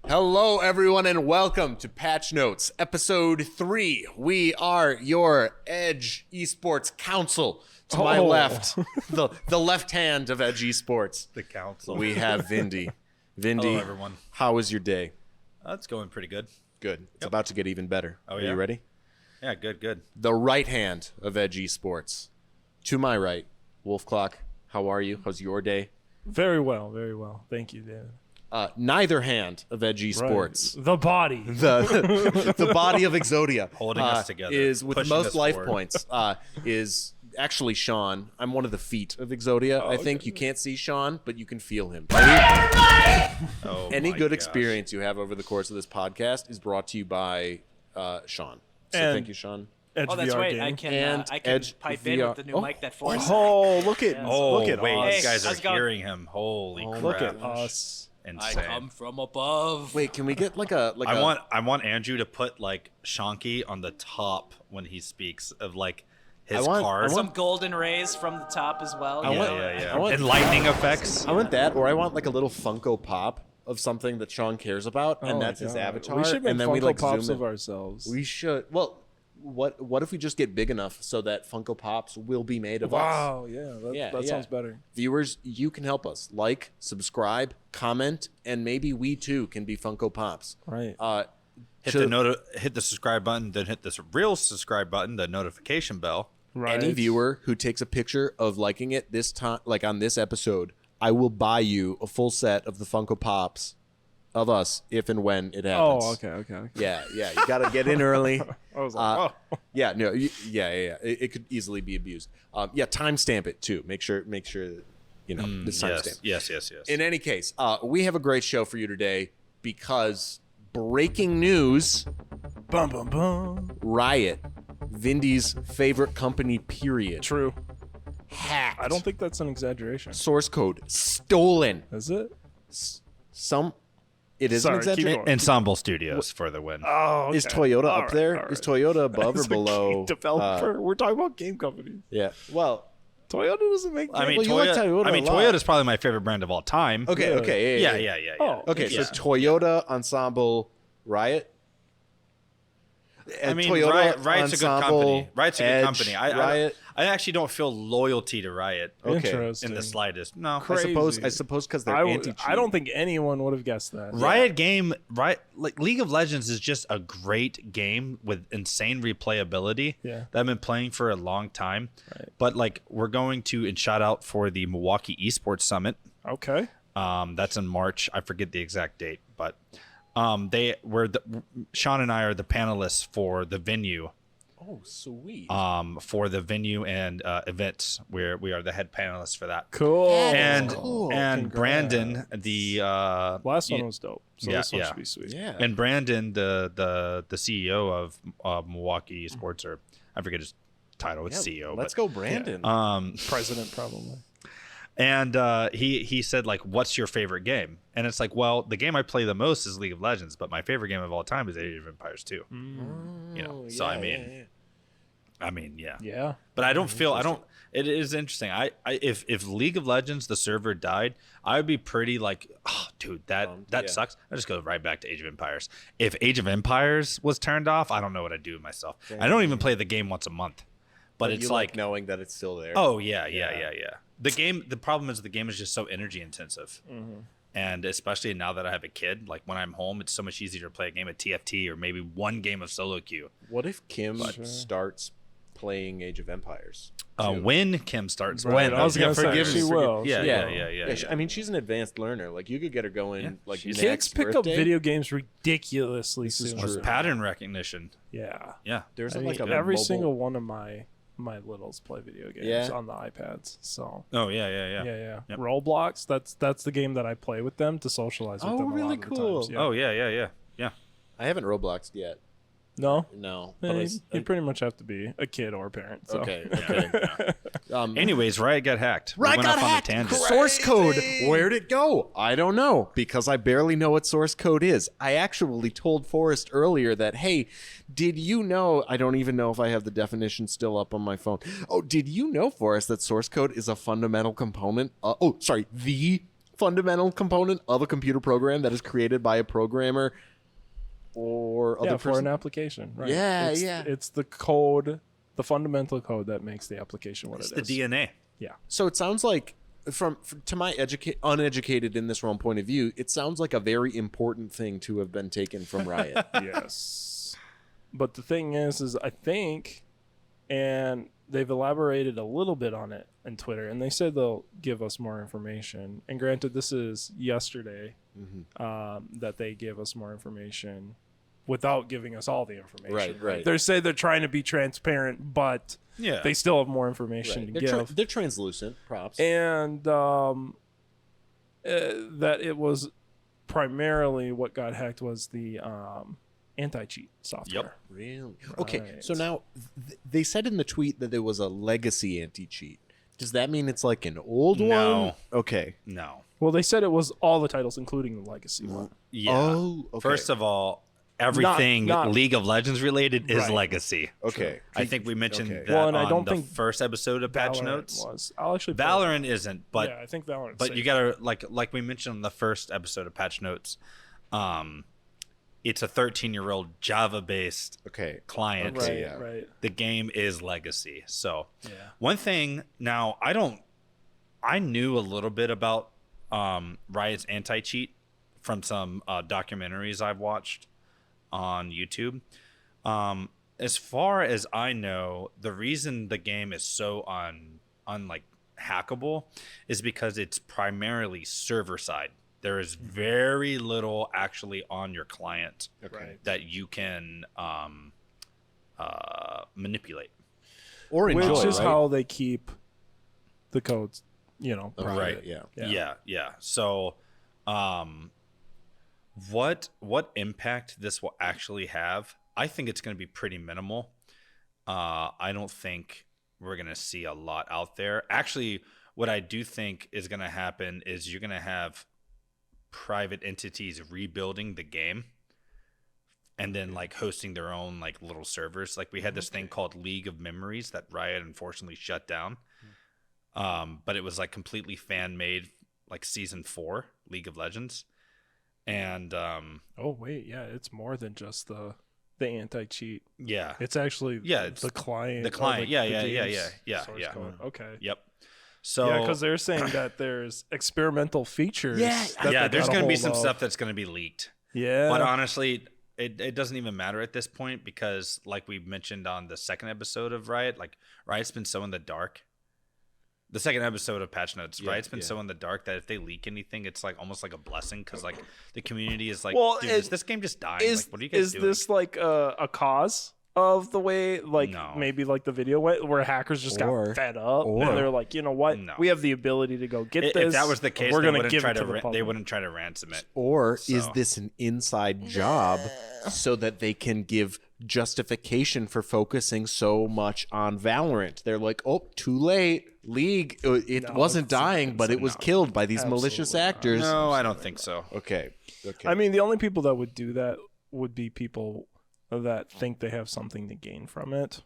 Hello, everyone, and welcome to Patch Notes, Episode 3. We are your Edge Esports Council. To my left, the left hand of Edge Esports. The council. We have Vindy. Vindy, Hello, everyone. how was your day? It's going pretty good. Good. It's about to get even better. Oh, Are yeah? you ready? Yeah, good. The right hand of Edge Esports. To my right, Wolf Clock. How are you? How's your day? Very well. Thank you, David. Neither hand of Edge Esports. Right. The body. The body of Exodia Holding us together, is with the pushing most us life forward. points is actually Sean. I'm one of the feet of Exodia. I think you can't see Sean, but you can feel him. Any my good gosh. experience you have over the course of this podcast is brought to you by Sean. So And- thank you, Sean. Edge Oh, that's VR right. game. I can And Edge pipe in VR. with the new mic that Force. Oh, look at Oh, wait, us. you guys how's are it going? hearing him. Holy crap. Look at us. I Insane. come from above. Wait, can we get like a I want Andrew to put like Shanky on the top when he speaks of like his card. Some golden rays from the top as well. you know? I want- And lightning effects. I want that, or I want like a little Funko Pop of something that Sean cares about, Oh and my that's his God. avatar. We should make and then Funko we like Pops zoom of in. ourselves. We should. Well, what if we just get big enough so that Funko Pops will be made of us? Wow, yeah, that sounds better. Viewers, you can help us. Like, subscribe, comment, and maybe we too can be Funko Pops. Right. Hit the subscribe button, then hit this real subscribe button, the notification bell. Right. Any viewer who takes a picture of liking it this time, like on this episode, I will buy you a full set of the Funko Pops of us if and when it happens. Oh, okay. Yeah. You gotta get in early. I was like, Yeah, no, yeah. It could easily be abused. Timestamp it too. Make sure that this timestamp. Yes. In any case, we have a great show for you today because breaking news: bum bum bum. Riot, Vindy's favorite company, period, True. hacked. I don't think that's an exaggeration. Source code stolen. Is it? It is Sorry, an keep exaggeration. going. Ensemble Studios for the win. Oh, okay. Is Toyota All up there? all Is Toyota above or As a below? game developer. We're talking about game companies. Yeah. Well, Toyota doesn't make. I mean, Well, you like Toyota a lot. Toyota's probably my favorite brand of all time. okay. Yeah. Oh, Okay, Yeah. so Toyota Ensemble Riot. I mean, Toyota Riot's a good Ensemble, company. Riot's a good Edge, company. Riot. I actually don't feel loyalty to Riot Okay. Interesting. in the slightest. No. I suppose because they're anti-cheat. I don't think anyone would have guessed that. Like League of Legends is just a great game with insane replayability Yeah. that I've been playing for a long time. Right. But like we're going to and shout out for the Milwaukee Esports Summit. Okay. That's in March. I forget the exact date, but Sean and I are the panelists for the venue. Oh, sweet. For the venue and events, where we are the head panelists for that. Cool. And cool. and Congrats. Brandon, the Last one was dope. So yeah, this one yeah. should be sweet. yeah. and Brandon, the CEO of Milwaukee Esports, or I forget his title. It's CEO. Let's go, Brandon. President probably. And he said, like, what's your favorite game? And it's like, well, the game I play the most is League of Legends, but my favorite game of all time is Age of Empires 2. You know, so I mean, yeah. Yeah. But I don't feel it is interesting. If League of Legends the server died, I would be pretty like, oh, dude, that yeah. sucks. I just go right back to Age of Empires. If Age of Empires was turned off, I don't know what I'd do with myself. I don't even play the game once a month. But it's you like knowing that it's still there. oh yeah. The problem is the game is just so energy intensive. And especially now that I have a kid, like when I'm home, it's so much easier to play a game of TFT or maybe one game of solo queue. What if Kim starts playing Age of Empires? When Kim starts Right, playing, I was gonna say, forgive she me. will. Yeah, She yeah, will. yeah, yeah, Yeah, I mean, she's an advanced learner. Like, you could get her going. Like, She's- Kids next pick up birthday. video games ridiculously This is soon. true. With pattern recognition. Yeah. Yeah. There's I like mean, a every mobile- single one of my littles play video games Yeah. on the iPads. So Oh yeah. yeah. Yep. Roblox. That's the game that I play with them to socialize with Oh, them. a really lot of the cool. times, yeah. Oh yeah. I haven't Robloxed yet. No. No. Yeah, But you pretty much have to be a kid or a parent. So. okay. Anyways, Riot got hacked. We Riot went got off on a hacked. tangent. Source code. Where'd it go? I don't know because I barely know what source code is. I actually told Forrest earlier that, hey, did you know? I don't even know if I have the definition still up on my phone. Oh, did you know, Forrest, that source code is a fundamental component? The fundamental component of a computer program that is created by a programmer or other for person? an application, right? Yeah, it's, yeah. It's the code, the fundamental code that makes the application what It's it the is. DNA. Yeah. So it sounds like, to my uneducated in this realm point of view, it sounds like a very important thing to have been taken from Riot. Yes. But the thing is I think, and they've elaborated a little bit on it in Twitter, and they said they'll give us more information. And granted, this is yesterday that they gave us more information without giving us all the information. Right. They say they're trying to be transparent, but they still have more information to give. They're translucent. Props. And that it was primarily what got hacked was the anti-cheat software. Yep. Really? Okay. Right. So now they said in the tweet that there was a legacy anti-cheat. Does that mean it's like an old No. one? Okay. No. Well, they said it was all the titles, including the legacy one. Yeah. Oh, okay. First of all, everything Not- League of Legends related is Right. legacy. Okay. I think we mentioned Okay. that Well, and I on don't the think first episode of Patch Valorant Notes. was. I'll actually play Valorant isn't, but yeah, I think Valorant. but you gotta like we mentioned on the first episode of Patch Notes, it's a 13-year-old Java-based Okay. client. right, yeah. right. The game is legacy. So Yeah. one thing now, I knew a little bit about Riot's anti-cheat from some documentaries I've watched on YouTube. As far as I know, the reason the game is so unlike hackable is because it's primarily server side. There is very little actually on your client Okay. that you can manipulate. Or enjoy, Which is right? how they keep the codes, private. Right. Yeah. Yeah. So, what impact this will actually have? I think it's going to be pretty minimal. I don't think we're going to see a lot out there. Actually, what I do think is going to happen is you're going to have private entities rebuilding the game and then like hosting their own like little servers. Like we had this thing called League of Memories that Riot unfortunately shut down. But it was like completely fan made, like season 4 League of Legends. And Oh wait, yeah, it's more than just the anti-cheat. yeah, It's actually it's the client. the client. Yeah. Source code. Okay. Yep. So Yeah, because they're saying that there's experimental features. Yeah, that they there's got a going to be hold some of. stuff that's going to be leaked. Yeah. But honestly, it doesn't even matter at this point because, like we mentioned on the second episode of Riot, like Riot's been so in the dark. The second episode of Patch Notes, Riot's been so in the dark that if they leak anything, it's like almost like a blessing because like the community is like, Well, dude, is this game just dying? Is, Like, what are you guys doing? this like a cause of the way, like No. maybe like the video went where hackers just Or- got fed up or- and they're like, you know what, No. we have the ability to go get this. If that was the case, we're they gonna wouldn't give try it to to the they public. wouldn't try to ransom it. Or is So- this an inside job so that they can give justification for focusing so much on Valorant? They're like, oh, too late. League, it No, wasn't it's dying, but it was killed by these malicious Absolutely not. actors. No, I don't think so. Okay. I mean, the only people that would do that would be people that think they have something to gain from it.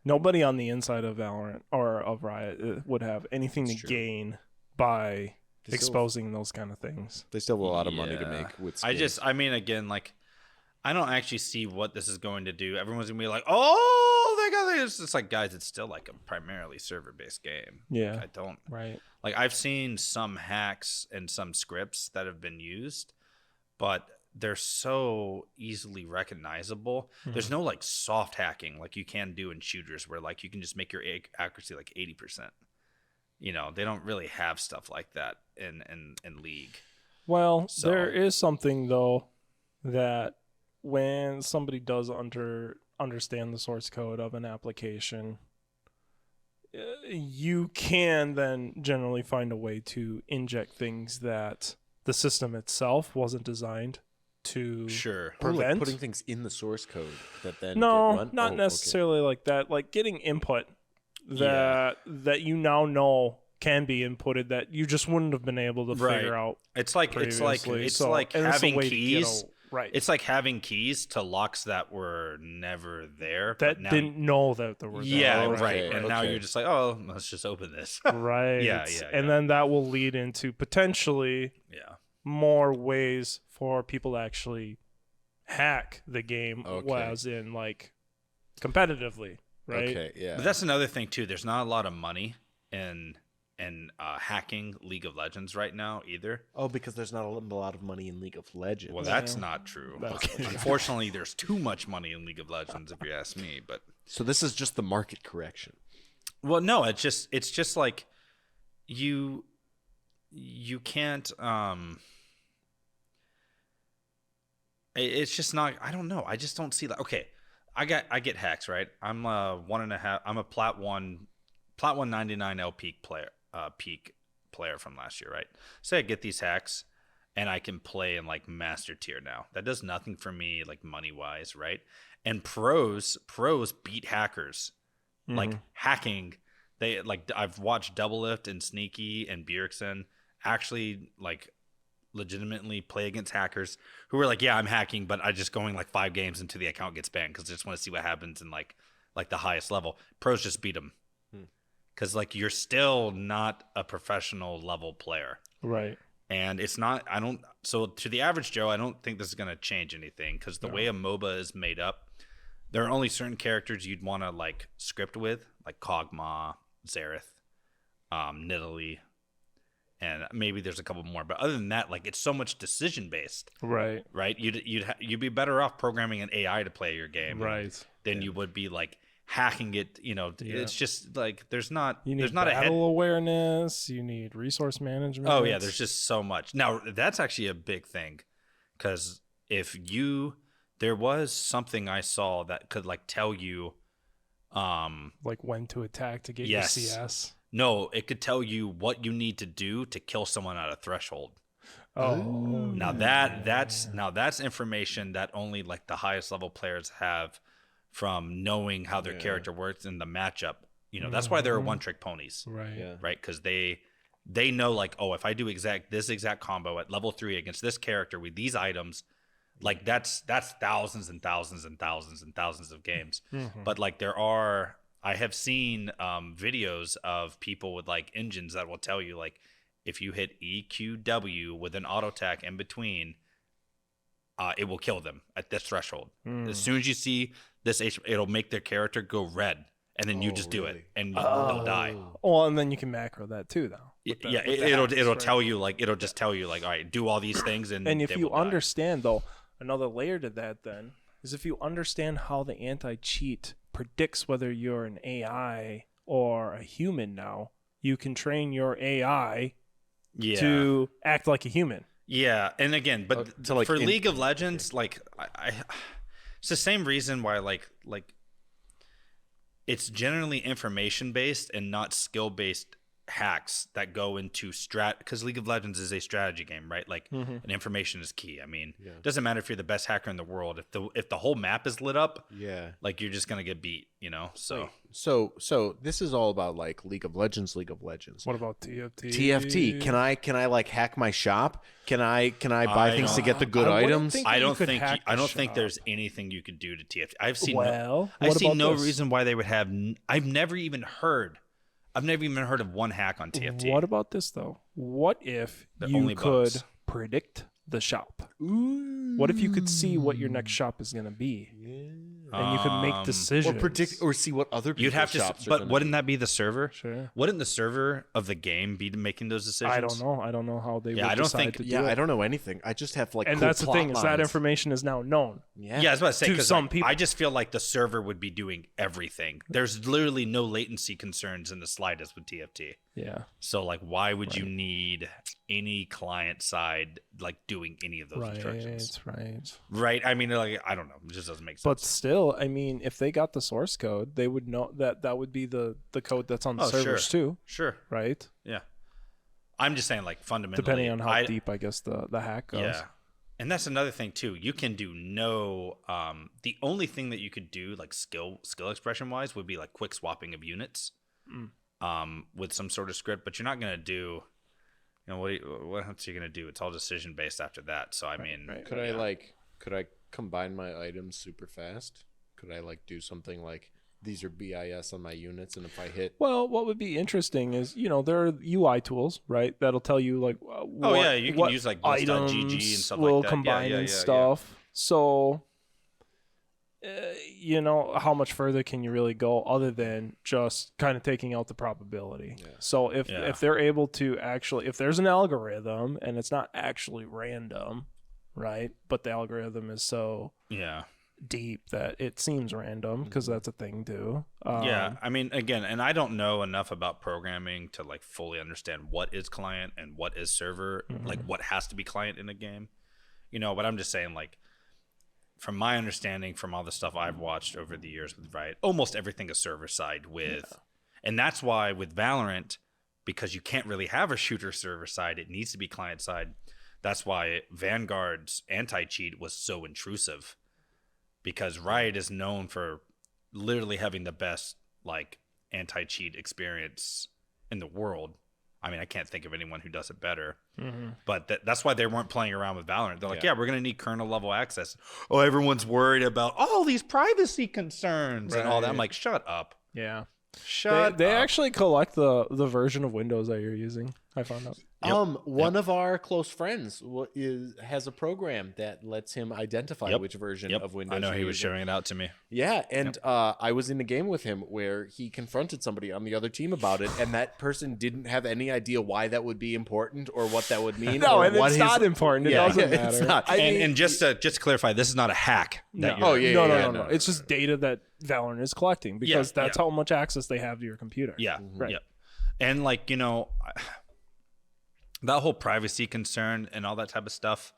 Nobody on the inside of Valorant or of Riot would have anything to gain by exposing those kind of things. They still have a lot of money to Yeah. make with I mean, again, like, I don't actually see what this is going to do. Everyone's gonna be like, "Oh, they got this." It's like, guys, it's still like a primarily server-based game. Yeah. Like, I don't Right. like. I've seen some hacks and some scripts that have been used, but they're so easily recognizable. There's no like soft hacking like you can do in shooters, where like you can just make your accuracy like 80%. They don't really have stuff like that in League. Well, So- there is something though that when somebody does understand the source code of an application, you can then generally find a way to inject things that the system itself wasn't designed to Sure. Or like prevent. putting things in the source code that then No, get run? not Oh, necessarily like that. Like getting input that you now know can be inputted that you just wouldn't have been able to Right. figure out It's like previously. it's So- like and it's a having way to get keys. Right. It's like having keys to locks that were never there. That but now didn't know that there were. Yeah, Okay, right. And now okay. you're just like, oh, let's just open this. Right. Yeah. And then that will lead into potentially Yeah. more ways for people to actually hack the game, Okay. as in like competitively, right? Okay, yeah. But that's another thing too. There's not a lot of money in hacking League of Legends right now either. Oh, because there's not a lot of money in League of Legends. Well, that's not true. Unfortunately, there's too much money in League of Legends, if you ask me. But So this is just the market correction. well, no, it's just like you can't. It's just not. I don't know. I just don't see that. Okay, I get hacks, right? I'm a 1.5. I'm a plat 199 L peak player from last year, right? Say I get these hacks and I can play in like master tier now. That does nothing for me like money wise, right? And pros beat hackers. Like hacking, they like I've watched Doublelift and Sneaky and Bjergsen actually like legitimately play against hackers who were like, yeah, I'm hacking, but I just going like 5 games until the account gets banned because I just want to see what happens in like the highest level. Pros just beat them. Because like you're still not a professional level player, Right. and it's not. So to the average Joe, I don't think this is gonna change anything. Because the way a MOBA is made up, there are only certain characters you'd want to like script with, like Kog'Maw, Xerath, Nidalee, and maybe there's a couple more. But other than that, like it's so much decision based, Right. right? You'd be better off programming an AI to play your game, Right. than you would be like hacking it. It's just like there's not You need there's not a head. battle awareness. You need resource management. Oh yeah, there's just so much. Now that's actually a big thing, because there was something I saw that could like tell you, like when to attack to get Yes. your CS. no, it could tell you what you need to do to kill someone at a threshold. Oh, Now that's information that only like the highest level players have from knowing how their character works in the matchup. That's why they're one trick ponies. right. Yeah. Right? Because they know like, oh, if I do this exact combo at level 3 against this character with these items, like that's thousands and thousands and thousands and thousands of games. But like I have seen videos of people with like engines that will tell you like if you hit EQW with an auto attack in between, it will kill them at this threshold. As soon as you see this, it'll make their character go red. And then you just do it, and they'll die. Well, and then you can macro that too, though. It'll tell you like it'll just tell you like, all right, do all these things, and And if they you will die. understand, though, another layer to that then is if you understand how the anti-cheat predicts whether you're an AI or a human now, you can train your AI to act like a human. Yeah, and again, but to, like, for League of Legends, like I it's the same reason why like it's generally information based and not skill based hacks that go into because League of Legends is a strategy game, right? Like, and information is key. I mean, it doesn't matter if you're the best hacker in the world. If the whole map is lit up, like you're just gonna get beat, So this is all about like League of Legends. What about TFT? TFT. Can I like hack my shop? Can I buy things to get the good I wouldn't items? think- I you don't could think hack the I don't think shop. there's anything you could do to TFT. I've seen Well, I what see about no this? reason why they would have. I've never even heard of one hack on TFT. What about this though? What if They're you only could bugs. predict the shop? What if you could see what your next shop is going to be, and you could make Or decisions? predict or see what other people's You'd have to, shops are but gonna wouldn't that be the server? Sure. Wouldn't the server of the game be making those decisions? I don't know. I don't know how they Yeah, would I don't decide think- to do Yeah, it. I don't know anything. I just have like And cool that's the plot thing is that lines. information is now known. Yeah. Yeah, I was about to say To 'cause, some like, people. I just feel like the server would be doing everything. There's literally no latency concerns in the slightest with TFT. Yeah. So like, why would you need any client side like doing any of those instructions? Right. Right? I mean, like, I don't know. It just doesn't make sense. But still, I mean, if they got the source code, they would know that would be the code that's on the servers too, Sure. right? Yeah. I'm just saying, like, fundamentally, Depending on how deep, I guess the hack goes. Yeah. And that's another thing too. You can do the only thing that you could do like skill expression wise would be like quick swapping of units, with some sort of script. But you're not gonna do, what else are you gonna do? It's all decision based after that. So I mean, Could I like Could I combine my items super fast? Could I like do something like these are BIS on my units, and if I hit Well, what would be interesting is, there are UI tools, right? That'll tell you like what, you can what use like items blitz.gg and stuff will like that. combine and stuff. So, how much further can you really go other than just kind of taking out the probability? Yeah. So if they're able to actually, if there's an algorithm and it's not actually random, right? But the algorithm is so deep that it seems random, because that's a thing too. I mean, again, and I don't know enough about programming to like fully understand what is client and what is server, like what has to be client in a game, but I'm just saying, like, from my understanding, from all the stuff I've watched over the years with Riot, almost everything is server side with, and that's why with Valorant, because you can't really have a shooter server side, it needs to be client side. That's why Vanguard's anti-cheat was so intrusive, because Riot is known for literally having the best like anti-cheat experience in the world. I mean, I can't think of anyone who does it better. But that's why they weren't playing around with Valorant. They're like, we're going to need kernel level access. Oh, everyone's worried about all these privacy concerns and all that. I'm like, shut up. Yeah. Shut They up. actually collect the version of Windows that you're using, I found out. One of our close friends has a program that lets him identify which version of Windows. I know you're he was using. showing it out to me. Yeah, and I was in a game with him where he confronted somebody on the other team about it, and that person didn't have any idea why that would be important or what that would mean. No, or and what it's not important. It doesn't matter. It's not. And just to clarify, this is not a hack. No. No. It's just data that Valorant is collecting, because that's how much access they have to your computer. Yeah, Right. yeah. And like, that whole privacy concern and all that type of stuff,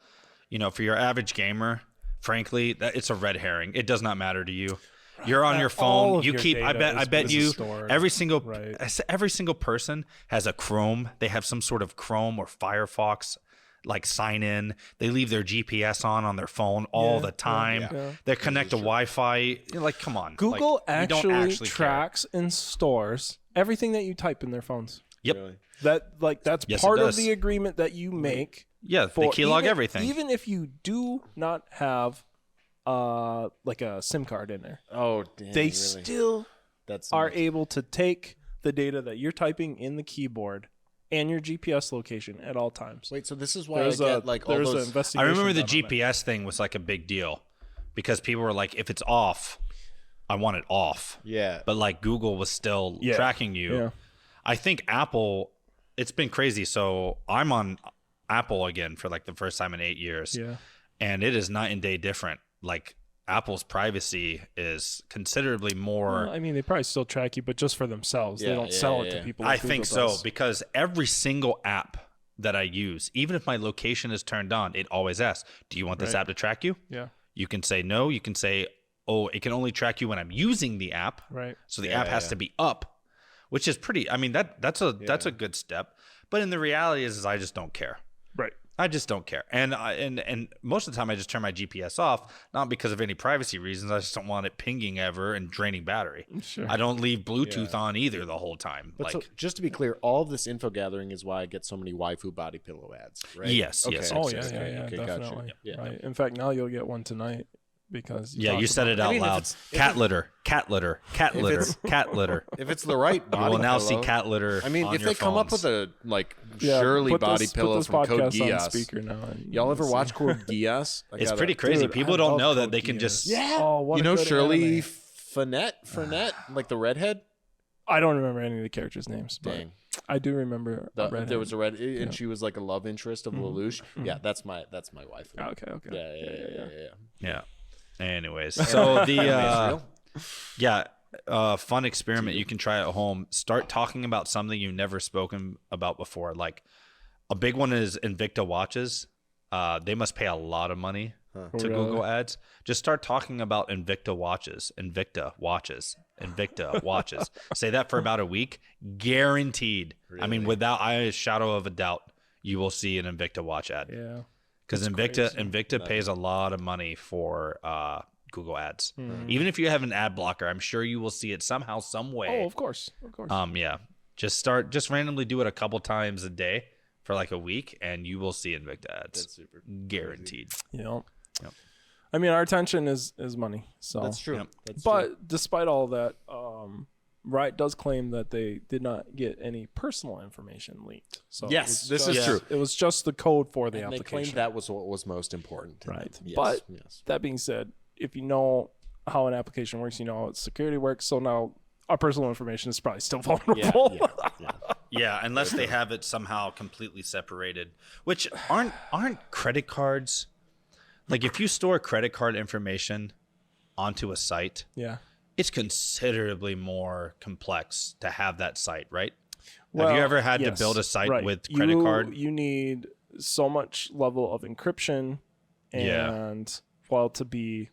for your average gamer, frankly, it's a red herring. It does not matter to you. You're on your All phone. of You your keep. data I bet is you stored. every single person has a Chrome. They have some sort of Chrome or Firefox like sign in. They leave their GPS on their phone all the time. Yeah. They connect to Wi-Fi. Like, come on. Google like, you don't actually care. tracks and stores everything that you type in their phones. Yep. Really? That's Yes, part it of does. the agreement that you make. Yeah, they keylog everything. Even if you do not have like a SIM card in there, Oh, damn, they really? still That's are nuts. able to take the data that you're typing in the keyboard and your GPS location at all times. Wait, so this is why There's I a get like all there's an those. investigation. I remember the done on it. GPS thing was like a big deal because people were like, if it's off, I want it off. Yeah, But like Google was still Yeah. tracking you. Yeah. I think Apple, it's been crazy. So I'm on Apple again for like the first time in 8 years. Yeah. And it is night and day different. Like Apple's privacy is considerably more. Well, I mean, they probably still track you, but just for themselves. They Yeah, don't yeah, sell it yeah. to people. I like think Google so does. because every single app that I use, even if my location is turned on, it always asks, do you want this Right. app to track you? Yeah. You can say no. You can say, oh, it can only track you when I'm using the app. Right. So the Yeah, app has yeah. to be up, which is pretty. I mean, that's a good step. But in the reality is I just don't care. Right. I just don't care. And and most of the time I just turn my GPS off, not because of any privacy reasons. I just don't want it pinging ever and draining battery. Sure. I don't leave Bluetooth on either the whole time. But like so, just to be clear, all of this info gathering is why I get so many waifu body pillow ads, right? Yes, Okay. yes, Oh yes, yeah, yes, yeah, Okay, definitely. gotcha. Yeah. Right. In fact, now you'll get one tonight because yeah, you talked said about it out I mean, if loud. it's- if Cat litter, cat litter, cat litter, it's- cat litter. If it's the right You body will now pillow, see cat litter. I mean, on if your they come up phones. with a like Yeah, Shirley put body this, pillow put this from Code podcast on Geass, speaker now. and y'all ever see. watch Code Geass? It's pretty crazy. Dude, People I don't love know that Code they can Geass. just. Yeah. Oh, what You a know good Shirley anime. Finette, like the redhead. I don't remember any of the characters' names, but Dang, I do remember. there was a red, and Yeah. she was like a love interest of Lelouch. Yeah, that's my wife. Okay. Yeah. Yeah. Anyways, so the Israel? fun experiment you can try at home. Start talking about something you've never spoken about before. Like a big one is Invicta watches. They must pay a lot of money to Really? Google Ads. Just start talking about Invicta watches. Invicta watches. Say that for about a week. Guaranteed. I mean, without a shadow of a doubt, you will see an Invicta watch ad. Yeah. Because Invicta pays a lot of money for Google Ads. Even if you have an ad blocker, I'm sure you will see it somehow, some way. Oh, of course. Yeah. Just randomly do it a couple times a day for like a week, and you will see Invicta ads. That's super Guaranteed. You know. Yep. I mean, our attention is money. So That's true. Yep. That's true. But despite all that, Riot does claim that they did not get any personal information leaked. So Yes, it was this is just- true. It was just the code for the And they application. claimed that was what was most important. to them. Right. Yes, But yes. that being said, if you know how an application works, you know how its security works. So now our personal information is probably still vulnerable. Yeah. Yeah, unless they have it somehow completely separated. Which aren't credit cards, like if you store credit card information onto a site, Yeah. it's considerably more complex to have that site, right? Well, have you ever had yes, to build a site right. with credit card? You need so much level of encryption and well to be,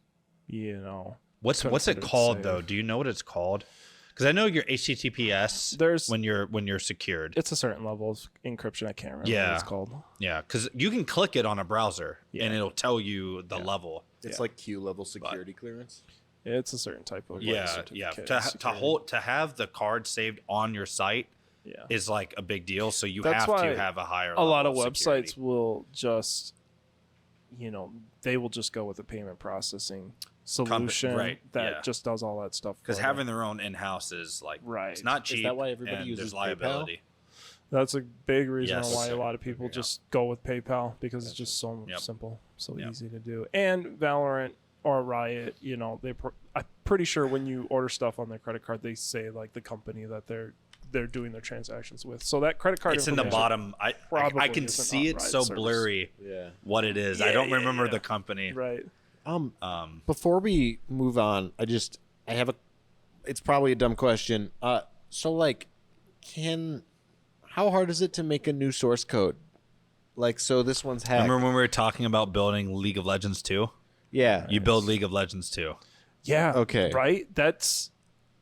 What's it considered called safe. though? Do you know what it's called? Because I know your HTTPS. when you're secured. it's a certain level of encryption. I can't remember Yeah. what it's called. Yeah, because you can click it on a browser Yeah. and it'll tell you the level. It's like Q level security clearance. It's a certain type of like, Yeah. certificate To security. to have the card saved on your site Yeah. is like a big deal. So you That's have why to have a higher. A lot of level websites security. will just, they will just go with a payment processing solution right, that yeah. just does all that stuff. Because for having them. their own in-house is like Right. it's not cheap. that why everybody and uses there's liability. That's a big reason Yes. why a lot of people just go with PayPal because it's just so Yep. simple, so Yep. easy to do. And Valorant or Riot, I'm pretty sure when you order stuff on their credit card, they say like the company that they're doing their transactions with. So that credit card It's in the information- bottom. I probably can isn't see on it Riot so servers. blurry Yeah. what it is. I don't remember the company. Right. Before we move on, I have it's probably a dumb question. So like, how hard is it to make a new source code? Like, so this one's hacked. Remember when we were talking about building League of Legends 2? Yeah. You build League of Legends 2. Yeah. Okay. Right. That's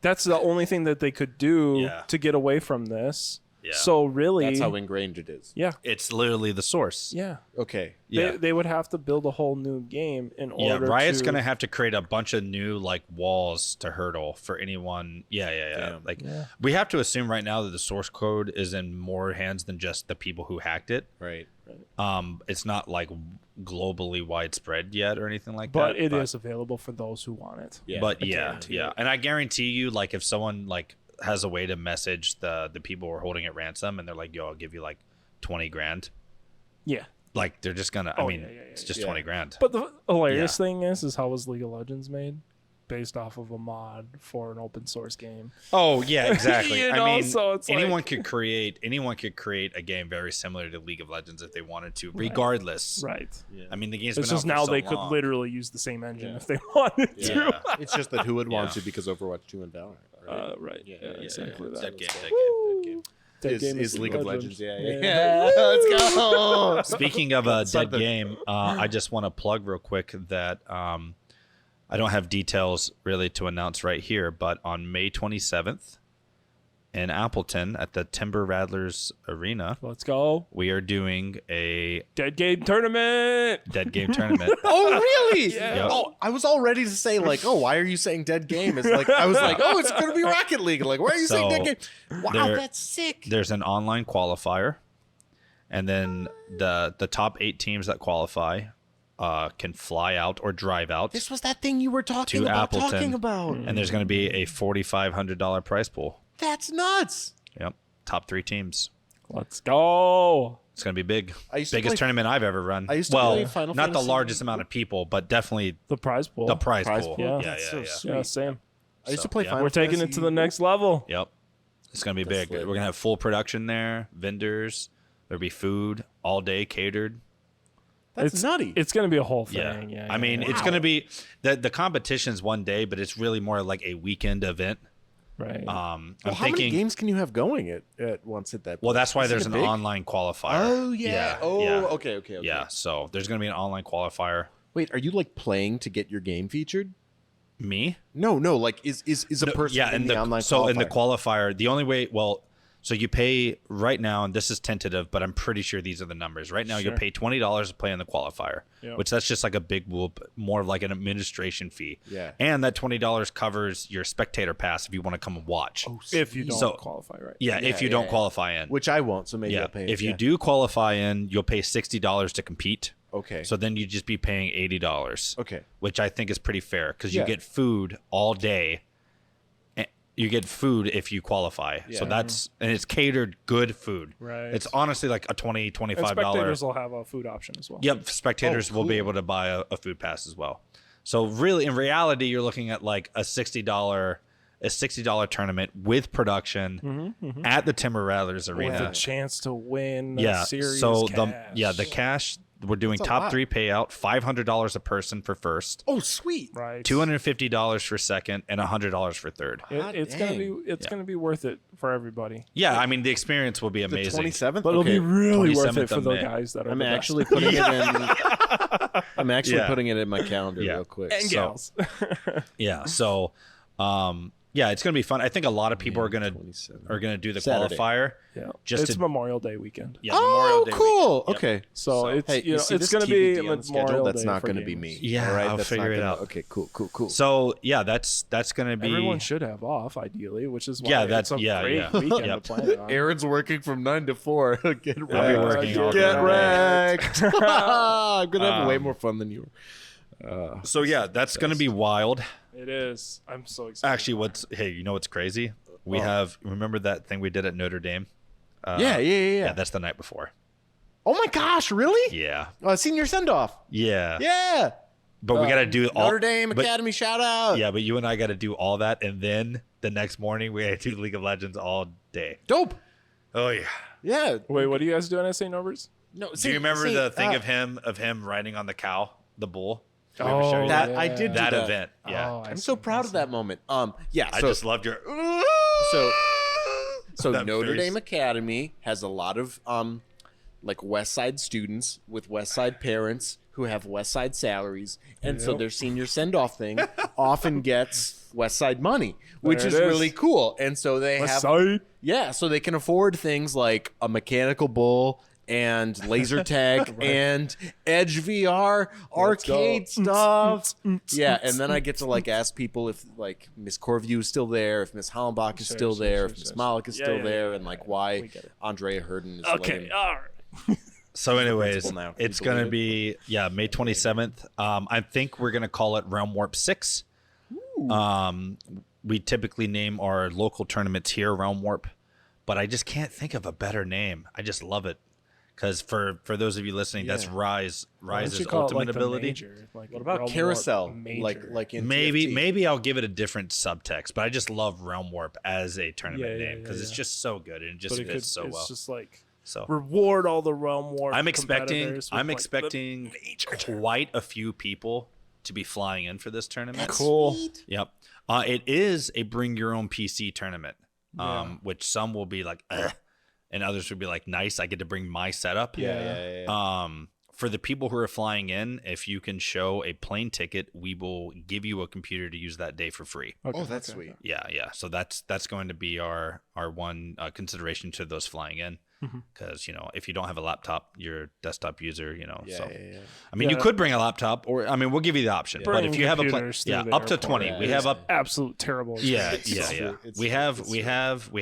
the only thing that they could do Yeah. to get away from this. Yeah. So really, That's how ingrained it is. yeah, It's literally the source. yeah. Okay. Yeah. They would have to build a whole new game in Yeah, order. Riot's to, gonna have to create a bunch of new like walls to hurdle for anyone. Yeah. Damn. Like Yeah. we have to assume right now that the source code is in more hands than just the people who hacked it. Right. It's not like globally widespread yet or anything like But that. it is available for those who want it. Yeah. But I yeah, guarantee yeah. it. And I guarantee you, like if someone like has a way to message the people who are holding it ransom and they're like, yo, I'll give you like 20 grand. Yeah. Like they're just gonna Oh, I mean yeah, it's just yeah. 20 grand. But the hilarious Yeah. thing is how was League of Legends made? Based off of a mod for an open source game. Oh yeah, exactly. You know, I mean, so it's anyone like- could create a game very similar to League of Legends if they wanted to, regardless. Right. I mean, the game's It's been just out for now so they could long. literally use the same engine Yeah. if they wanted to. Yeah. It's just that who would want Yeah. to because Overwatch 2 and Valorant. Right? Right. Yeah, Yeah, yeah, exactly that. Dead game, dead game. Dead game. Dead Is- game is League of Legends. Yeah. Yeah. Let's go. Speaking of a dead Something. game, I just want to plug real quick that I don't have details really to announce right here, but on May 27th in Appleton at the Timber Rattlers Arena, Let's go. we are doing a Dead game tournament. dead game tournament. Oh, really? Yeah. Oh, I was all ready to say like, oh, why are you saying dead game? It's like I was like, oh, it's gonna be Rocket League. Like, why are you saying So, dead game? Wow, there- that's sick. There's an online qualifier, and then the top 8 teams that qualify can fly out or drive out. This was that thing you were talking To about. Appleton. Talking about. And there's going to be a $4,500 prize pool. That's nuts. Yep, top 3 teams. Let's go. It's going to be big. I used to Biggest play- tournament I've ever run. I used to well, play Final not the Fantasy. largest amount of people, but definitely The prize pool. the prize pool. Yeah. Yeah, That's yeah, so yeah. sweet. Yeah, same. I used to So, play yeah. Final We're taking it Fantasy. to the next level. Yep. It's going to be That's big. lit. We're going to have full production there, vendors. There'll be food all day catered. That's It's nutty. It's going to be a whole Yeah. thing. Yeah. I mean, it's going to be the competition's one day, but it's really more like a weekend event. right. well, I'm how thinking many games can you have going at once at that? well, point? that's why Is there's it an big? online qualifier. Oh yeah. Oh yeah. okay. Yeah, so there's going to be an online qualifier. Wait, are you like playing to get your game featured? Me? No. Like is a No, person yeah, in and the online so in the qualifier? qualifier, the only way, well, so you pay right now, and this is tentative, but I'm pretty sure these are the numbers. Right now, Sure. you'll pay $20 to play in the qualifier, Yep. which that's just like a big whoop, more of like an administration fee. Yeah. And that $20 covers your spectator pass if you want to come and watch. if you don't So- qualify, right? yeah, Yeah, if you yeah, don't yeah. qualify in. Which I won't, so maybe yeah, I'll pay. if you yeah. do qualify in, you'll pay $60 to compete. Okay. So then you'd just be paying $80. Okay. Which I think is pretty fair because Yeah. you get food all day. You get food if you qualify. So Yeah. and it's catered good food. Right. It's honestly like a $20, And $25. spectators will have a food option as well. Yep, spectators will be cool. able to buy a food pass as well. So really, in reality, you're looking at like a $60 tournament with production at the Timber Rattlers With Arena. a chance to win Yeah. serious So cash. the cash we're doing That's a top lot. 3 payout, $500 a person for first, Oh, sweet. Right. $250 for second, and $100 for third. It's gonna be worth it for everybody. Yeah, I mean the experience will be The amazing. 27th. But it'll be really worth 27th it for of the May. guys that are I'm the best. actually putting it in. I'm actually Yeah. putting it in my calendar Yeah. real quick. and So- gals. Yeah, so yeah, it's gonna be fun. I think a lot of people are gonna 27. do the Saturday. qualifier. Yeah. Just It's to- Memorial Day weekend. Yeah, Memorial Oh, Day cool. Yep. Okay. So it's Hey, you see it's this going to be TBD on the schedule? Memorial That's Day not for going to be gamers. me. Yeah, All right? I'll That's figure not it gonna- out. Okay, cool. So yeah, that's gonna be. Everyone should have off ideally, which is why Yeah, it's a yeah, great yeah. weekend Yep. to plan it on. Aaron's working from 9 to 4. Get I'll be wrecked. working all Get day. wrecked. I'm gonna have way more fun than you. So yeah, that's gonna be wild. It is. I'm so excited. Actually, you know what's crazy? We have remember that thing we did at Notre Dame? Yeah. Yeah, that's the night before. Oh my gosh, really? Yeah, Senior send off. yeah. Yeah. But we gotta do all Notre Dame but- Academy shout out. Yeah, but you and I gotta do all that, and then the next morning we gotta do League of Legends all day. Dope. Oh yeah. Yeah. Wait, what are you guys doing at St. Norbert's? No. Do you remember the thing of him riding on the cow, the bull? Did we ever show you that? I did do that that. event. Yeah, Oh, I'm so proud of that moment. Yeah. I so, just loved your. so that Notre face. Dame Academy has a lot of like West Side students with West Side parents who have West Side salaries, and so their senior send off thing often gets West Side money, which There is it is. really cool. And so they West have Side. yeah, so they can afford things like a mechanical bull and laser tag and Edge VR arcade stuff. Yeah, and then I get to like ask people if like Miss Corview is still there, if Miss Hollenbach is still there, if Miss Malik is still there, and like why We get it. Andrea Herden is Okay, letting- all right. So, anyways, principal now. Can it's you gonna believe be May 27th. I think we're gonna call it Realm Warp 6. We typically name our local tournaments here Realm Warp, but I just can't think of a better name. I just love it because for those of you listening, that's Rise's Why don't you call it, ultimate like, the ability. major? Like What about Realm Warp Carousel? Major. Like in Maybe TFT? I'll give it a different subtext, but I just love Realm Warp as a tournament Yeah, yeah, name because yeah, it's yeah. just so good and it just But it fits could, so it's well. just like So reward all the Realm Warp. I'm expecting competitors with, like, the expecting major. quite a few people to be flying in for this tournament. Cool. Yep. It is a bring your own PC tournament, Yeah. which some will be like, ugh, and others will be like, nice, I get to bring my setup. Yeah. For the people who are flying in, if you can show a plane ticket, we will give you a computer to use that day for free. Okay, Oh, that's okay. sweet. Yeah. So that's going to be our one consideration to those flying in. Because if you don't have a laptop, you're a desktop user. So I mean, you Yeah. could bring a laptop, or I mean, we'll give you the option. But Bringing if you have a computers to the up to airport 20, we is have up. absolute terrible. Yeah, experience. yeah. It's We true. have It's we true.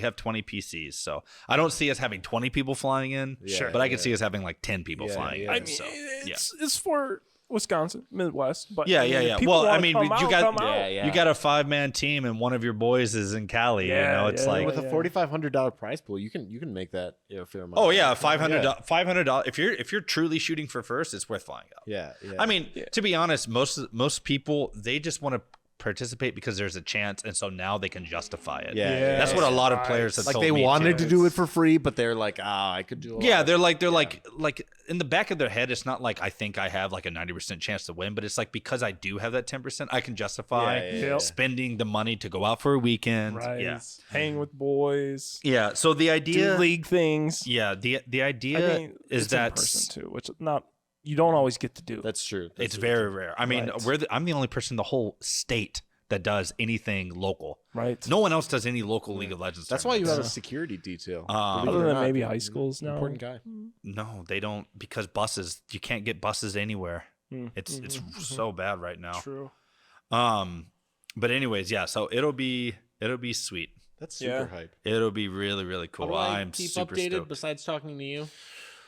have 20 PCs, so I don't see us having 20 people flying in. Sure. But I can see us having like 10 people flying yeah. in. I mean, So it's for Wisconsin, Midwest, but Yeah, I mean, yeah, if yeah. people Well, I wanna mean, come you out, got- come out. Yeah, yeah. you got a 5-man team, and one of your boys is in Cali. Yeah, It's yeah, like, With a yeah. $4,500 prize pool, you can make that a fair amount. oh yeah, $500. $500. If you're truly shooting for first, it's worth flying out. Yeah, yeah. I mean, to be honest, most people they just want to participate because there's a chance, and so now they can justify it. Yeah, That's what a lot of right. players have like told they me, wanted too. to do it for free, but they're like, I could do. Yeah, they're like in the back of their head, it's not like I think I have like a 90% chance to win, but it's like because I do have that 10%, I can justify yeah. spending the money to go out for a weekend. Right. Yeah. Hang with boys. Yeah. So the Do idea, league things. yeah, the idea I mean, is it's in that person too, which you don't always get to do. That's true. it's very rare. I mean, Right. I'm the only person in the whole state that does anything local. right. No one else does any local League of Legends. That's why you have a tournaments. security detail. Um, Believe it Other or than not, maybe you're high schools an now. Important guy. No, they don't, because buses. You can't get buses anywhere. It's so bad right now. True. But anyways, yeah. So it'll be sweet. That's super Yeah. hype. It'll be really really cool. How do I I'm keep super updated stoked. besides talking to you?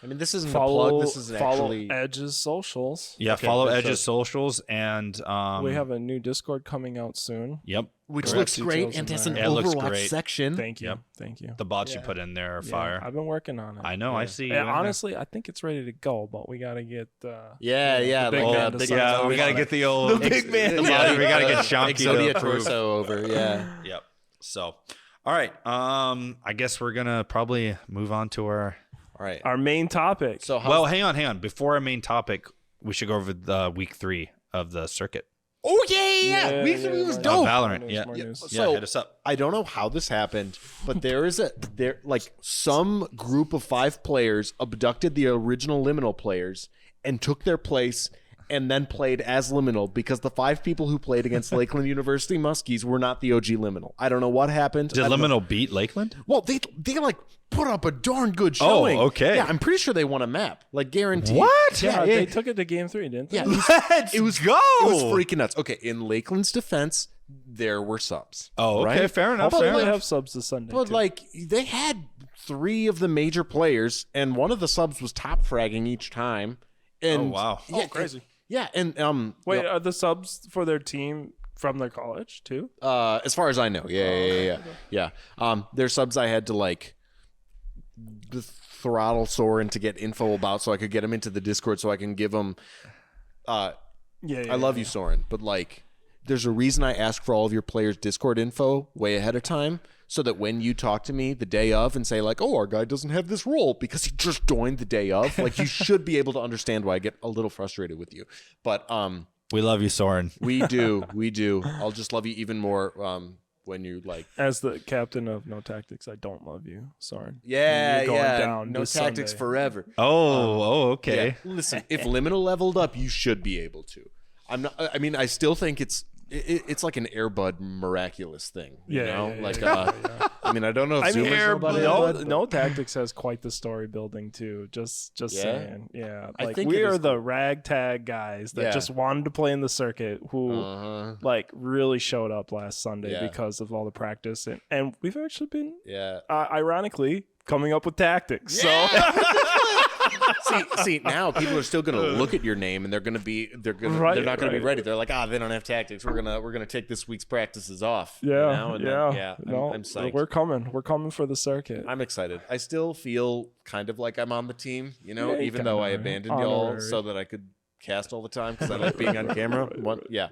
I mean, this isn't a plug. This is follow actually Edge's socials. Yeah, Okay, follow that's Edge's socials and We have a new Discord coming out soon. Yep. which Correct looks great details and in has an there. It looks Overwatch great. section. Thank you. Yep. Thank you. The bots you Yeah. put in there are Yeah, fire. I've been working on it. I know. I Yeah. see. you And in there. honestly, I think it's ready to go, but we got to get Yeah, yeah, big like, man to big- sign yeah, off we gotta on get it. the old big man. Yeah, we gotta get Shonky to Exodia approve. torso over. Yeah. Yep. So, all right. I guess we're gonna probably move on to our. All right. Our main topic. So Well, hang on. Before our main topic, we should go over the week 3 of the circuit. oh yeah. Week 3 was more dope. Valorant, news, yeah. more Yeah. news. Yeah, So- hit us up. I don't know how this happened, but there some group of 5 players abducted the original Liminal players and took their place and then played as Liminal because the 5 people who played against Lakeland University Muskies were not the OG Liminal. I don't know what happened. Did I don't know- Liminal beat Lakeland? Well, they like put up a darn good showing. okay. Yeah, I'm pretty sure they won a map, like guaranteed. What? yeah, Yeah, they took it to game 3, didn't they? Yeah, Let's go. It was freaking nuts. Okay, in Lakeland's defense, there were subs. Oh, okay. right? Fair enough. Hopefully Fair they enough. have subs this Sunday. But too. like they had 3 of the major players, and one of the subs was top fragging each time. And Oh, wow. yeah, Oh, crazy. Yeah, and Wait, you know, are the subs for their team from their college too? as far as I know, yeah. There's subs I had to like throttle Soren to get info about, so I could get him into the Discord, so I can give him. Yeah, I love you, Soren, but like, there's a reason I ask for all of your players' Discord info way ahead of time, so that when you talk to me the day of and say like, "Oh, our guy doesn't have this role because he just joined the day of," like you should be able to understand why I get a little frustrated with you. But We love you, Soren. we do. I'll just love you even more when you like. As the captain of No Tactics, I don't love you, Soren. Yeah, You're going yeah. down No this tactics Sunday. forever. Okay. Yeah. Listen, if Liminal leveled up, you should be able to. I'm not. I mean, I still think it's like an Airbud miraculous thing. You know? Like, I mean, I don't know if I mean, Zoomers know about Airbud. but- no Tactics has quite the story building too. Just Yeah? saying, yeah. I Like think we it are is the ragtag guys that Yeah. just wanted to play in the circuit, who Uh-huh. like really showed up last Sunday Yeah. because of all the practice, and we've actually been, Yeah. ironically, coming up with tactics. see, now people are still going to look at your name and they're not going to be ready. They're like, they don't have tactics. We're gonna take this week's practices off. So you yeah, know? And yeah. then, I'm psyched. We're coming for the circuit. I'm excited. I still feel kind of like I'm on the team, you know, Yeah, you even though I kinda are. abandoned y'all Honorary. so that I could cast all the time because I like being on camera. Yeah.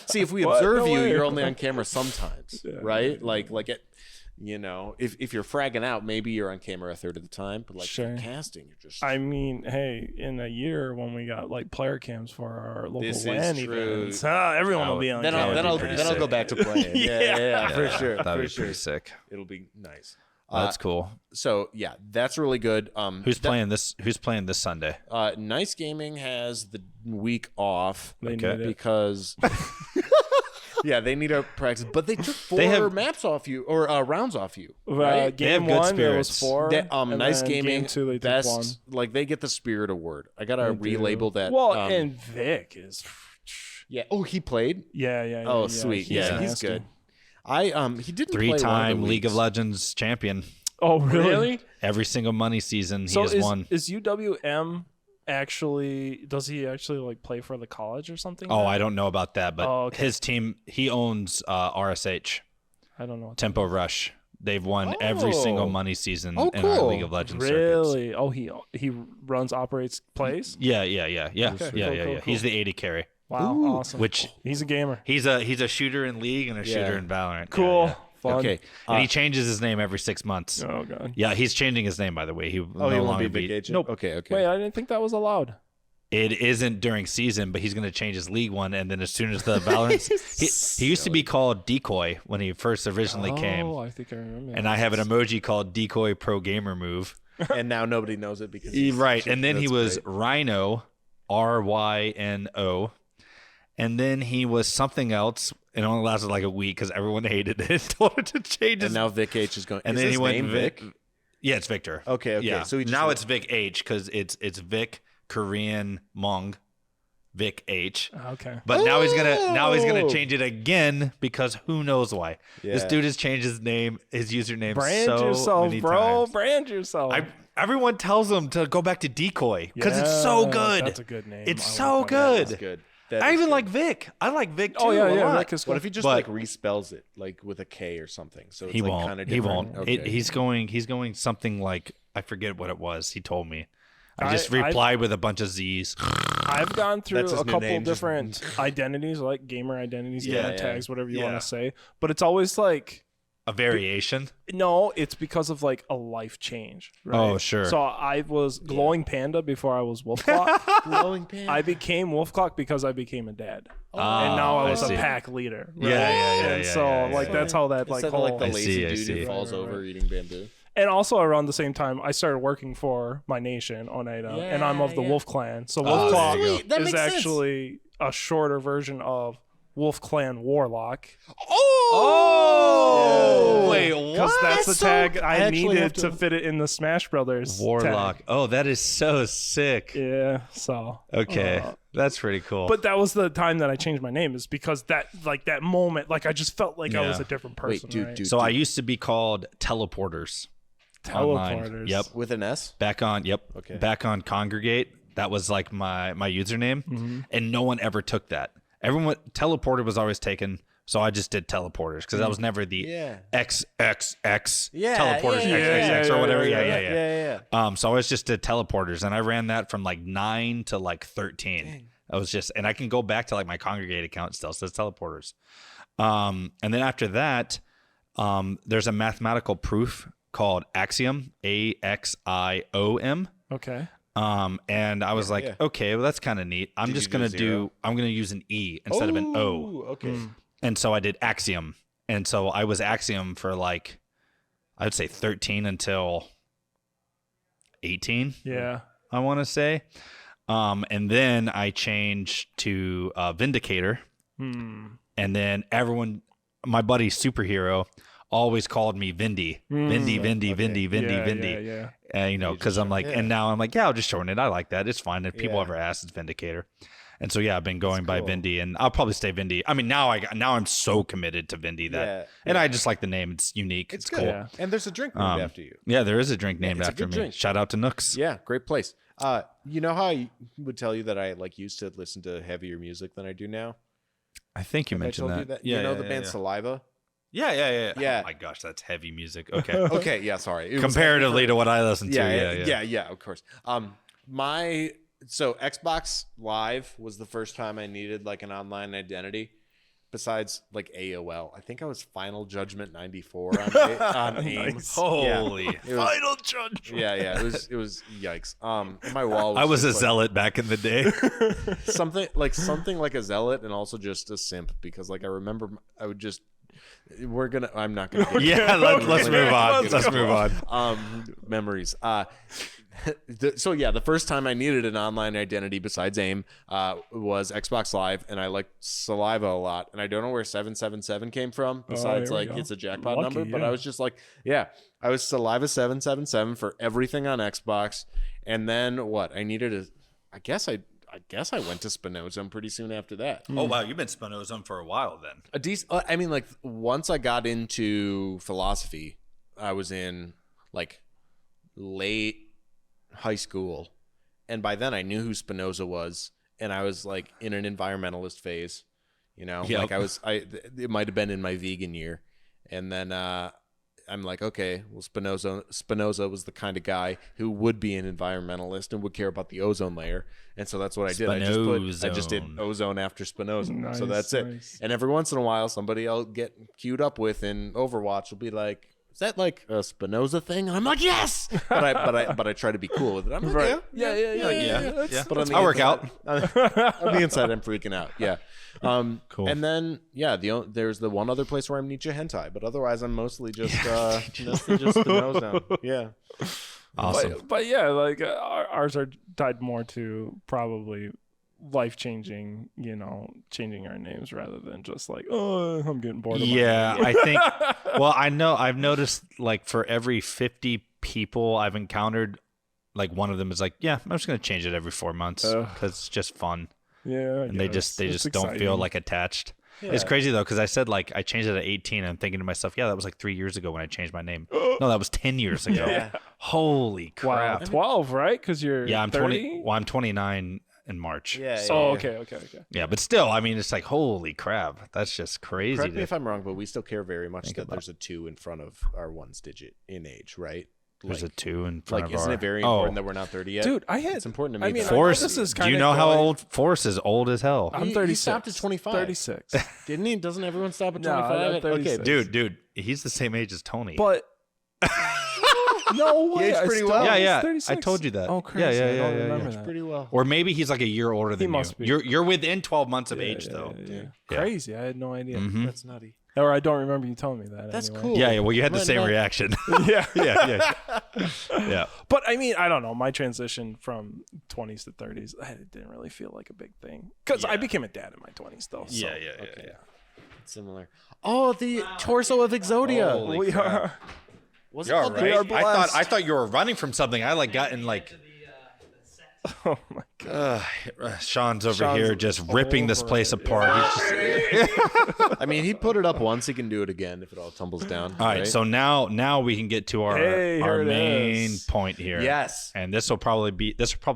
See, if we What? observe No you, way. you're only on camera sometimes, Yeah. right? Like it. You know, if you're fragging out, maybe you're on camera a third of the time, but like Sure. for casting, you're just. I mean, hey, in a year when we got like player cams for our local This is LAN true. events, everyone will be on then camera. I'll pretty go sick. back to playing. Yeah, for sure. That'd for be sure. pretty sick. It'll be nice. That's cool. So yeah, that's really good. Who's playing this? Who's playing this Sunday? Nice Gaming has the week off They Okay. need it. because yeah, they need a practice, but they took 4 They have- maps off you or rounds off you. Right? They have Game good one, there was spirits. 4. and Nice then Gaming, Game 2, they took 1. best. Like they get the Spirit Award. I gotta They do. relabel that. Well, and Vic is. yeah. Oh, he played. Yeah. Oh, yeah, sweet. he's Yeah, he's nasty. good. He didn't play one of the 3-time League of weeks. Legends champion. Oh, really? Every single money season he So has won. is UWM actually? Does he actually like play for the college or something? Oh, now? I don't know about that, but Oh, okay. his team, he owns RSH, I don't know. what Tempo Rush. They've won every Oh. single money season Oh, in our cool. League of Legends circuits. Really? Oh, he runs, operates, plays. Yeah. Okay. Cool. He's the 80 carry, Wow, Ooh. awesome. which he's a gamer. he's a shooter in League and a Yeah. shooter in Valorant. Cool. Yeah. Fun. Okay. And he changes his name every 6 months. Oh god. Yeah, he's changing his name, by the way. He Oh, no he won't longer be Vic Agent? Nope. Okay. Wait, I didn't think that was allowed. It isn't during season, but he's going to change his league one, and then as soon as the Valorant, he used to be called Decoy when he first originally came, Oh, I think I remember. and I have an emoji called Decoy Pro Gamer Move. and now nobody knows it because Right, and then he that's was great. Rhino, RYNO, and then he was something else. It only lasted like a week because everyone hated it. Told him to change his. And now Vic H is going. and is then his he went name Vic. Yeah, it's Victor. Okay. Yeah. So he just now went- it's Vic H because it's Vic Korean Mong, Vic H. Okay. But now he's gonna Oh. change it again because who knows why? This Yeah. dude has changed his name, his username Brand so yourself, many bro. times. Brand yourself. everyone tells him to go back to Decoy because it's so good. That's a good name. It's I so like that. good. That's good. I even like Vic. I like Vic too. Oh yeah, a yeah. lot. Rick is What cool. if he just But- like respells it like with a K or something? So it's He like won't. kind of He different. won't. Okay. He's going something like I forget what it was. He told me. I just I've- replied with a bunch of Z's. I've gone through That's his a new couple name, just- different identities, like gamer identities, Yeah, gamer yeah. tags, whatever you Yeah. want to say. But it's always like, A variation. no, it's because of like a life change. Right? Oh, sure. So I was glowing panda before I was wolf clock. Glowing pan. I became wolf clock because I became a dad, Ah, and now I was a see. pack leader. Right? Yeah. And so like yeah. that's how that like Instead whole. of like the I lazy see, I dude see. who falls Right, right, over right. eating bamboo. And also around the same time, I started working for my nation, Oneida, and I'm of the Yeah, Wolf Clan. So Oh, Wolf Clan there you go. That is makes sense. actually a shorter version of Wolf Clan Warlock. Oh, wait, what? Because that's the tag I actually have needed to fit it in the Smash Brothers Warlock. tag. Oh, that is so sick. Yeah, so. Okay, that's pretty cool. But that was the time that I changed my name, is because that moment, like I just felt like I was Yeah. a different person. Wait, dude, right? dude. so I used to be called Teleporters. Online. Teleporters. Yep. With an S? Back on. Yep. Okay. Back on Congregate. That was like my username, Mm-hmm. and no one ever took that. Everyone Teleporter was always taken. So I just did Teleporters because that was never the Yeah. XXX Yeah, Teleporters yeah, XXX yeah, or whatever. yeah, Yeah. So I was just did Teleporters, and I ran that from like 9 to like 13. I was just, and I can go back to like my Congregate account. It still says Teleporters. And then after that, there's a mathematical proof called Axiom, AXIOM. Okay. And I was like, yeah. okay, well that's kind of neat. I'm Did just you do gonna a zero? I'm gonna use an E instead of an O. Ooh, okay. And so I did Axiom. And so I was Axiom for like, I would say 13 until 18, Yeah. I want to say. And then I changed to Vindicator. And then everyone, my buddy Superhero, always called me Vindy. Vindy, Vindy. Yeah. You know, because I'm like, and now I'm like, yeah, I'll just shorten it. I like that. It's fine. If people Yeah. ever ask, it's Vindicator. And so yeah, I've been going by cool. Vindy, and I'll probably stay Vindy. I mean, now I'm so committed to Vindy that, Yeah, and I just like the name. It's unique. It's good. cool. Yeah. And there's a drink named after you. Yeah, there is a drink named it's a after good me. drink. Shout out to Nooks. Yeah, great place. You know how I would tell you that I like used to listen to heavier music than I do now? I think you Have I mentioned told that. you Yeah, know yeah, the yeah, band yeah. Saliva? Yeah. Yeah. Oh my gosh, that's heavy music. Okay. Okay, yeah, sorry. It was Comparatively to what I listen to. yeah, of course. So Xbox Live was the first time I needed like an online identity besides like AOL. I think I was Final Judgment 94 on AIM. Nice. Holy. It was- Final judgment. Yeah, it was yikes. My wall was I was a just, like, zealot back in the day. something like a zealot and also just a simp because like I remember I would just I'm not gonna get Yeah, let's move on. Let's move on. memories. So the first time I needed an online identity besides AIM was Xbox Live, and I liked Saliva a lot. And I don't know where 777 came from, besides there we like go. it's a jackpot Lucky, number. But yeah. I was just like, I was Saliva 777 for everything on Xbox. And then what? I needed I guess I went to Spinozum pretty soon after that. Oh wow, you've been Spinozum for a while then. A decent. I mean, like once I got into philosophy, I was in like late high school, and by then I knew who Spinoza was, and I was like in an environmentalist phase. You know, Yep. like it might have been in my vegan year, and then I'm like, okay, well, Spinoza was the kind of guy who would be an environmentalist and would care about the ozone layer, and so that's what I did. I just did Spinozone. ozone after Spinoza, Nice, so that's it. nice. And every once in a while, somebody I'll get queued up with in Overwatch will be like, "Is that like a Spinoza thing?" And I'm like, "Yes," but I try to be cool with it. I'm like, Right. yeah. Yeah. But on the I work inside- on the inside, I'm freaking out. Yeah. Cool. And then there's the one other place where I'm Nietzsche hentai, but otherwise I'm mostly just Spinoza. Yeah. Awesome. But yeah, like ours are tied more to probably life changing, changing our names rather than just like, oh, I'm getting bored of my Yeah, name. I think. Well, I know I've noticed like for every 50 people I've encountered, like one of them is like, yeah, I'm just gonna change it every 4 months because it's just fun, Yeah, and they just don't feel like attached. It's crazy though, because I said like I changed it at 18. And I'm thinking to myself, yeah, that was like 3 years ago when I changed my name. No, that was 10 years ago. Yeah. Holy Wow, crap! 12, right? Because you're Yeah, I'm 30? 20. Well, I'm 29 in March. Yeah. So, Oh, okay. yeah, but still, I mean, it's like holy crap. That's just crazy. Correct me if I'm wrong, but we still care very much Think that about there's a 2 in front of our ones digit in age, right? There's a 2 in front like, of isn't our... it very important that we're not 30 yet? Dude, I had. It's important to me. I mean, that- I know Forrest, this is do you kinda know how going- old Forrest is? Old as hell. I'm He 36. stopped at 25. 36. Didn't he? Doesn't everyone stop at No, 25? I'm Okay, 36. Dude, he's the same age as Tony. But no way. aged I pretty still- well. Yeah, he's yeah. 36. I told you that. Oh, Yeah, crazy. yeah, I don't yeah, yeah, remember yeah. that. pretty well. Or maybe he's like a year older than must you. be. You're within 12 months of age, Yeah, though. yeah. Yeah. Crazy. I had no idea. Mhm. That's nutty. Or I don't remember you telling me that. That's anyway. cool. Yeah, well, you had the Right, same right. reaction. yeah. yeah. Yeah. But I mean, I don't know. My transition from 20s to 30s, it didn't really feel like a big thing. Because I Yeah. became a dad in my 20s, though. So. Yeah. Similar. Oh, the torso of Exodia. Holy We crap. are. What's You're it all called? right. are I blessed. thought you were running from something. I like got in like Oh, my God. Sean's over Sean's here just ripping this over place it, apart. He's just, I mean, he put it up once. He can do it again if it all tumbles down. all right, so now we can get to our Hey, here it main is. point here. Yes. And this will probably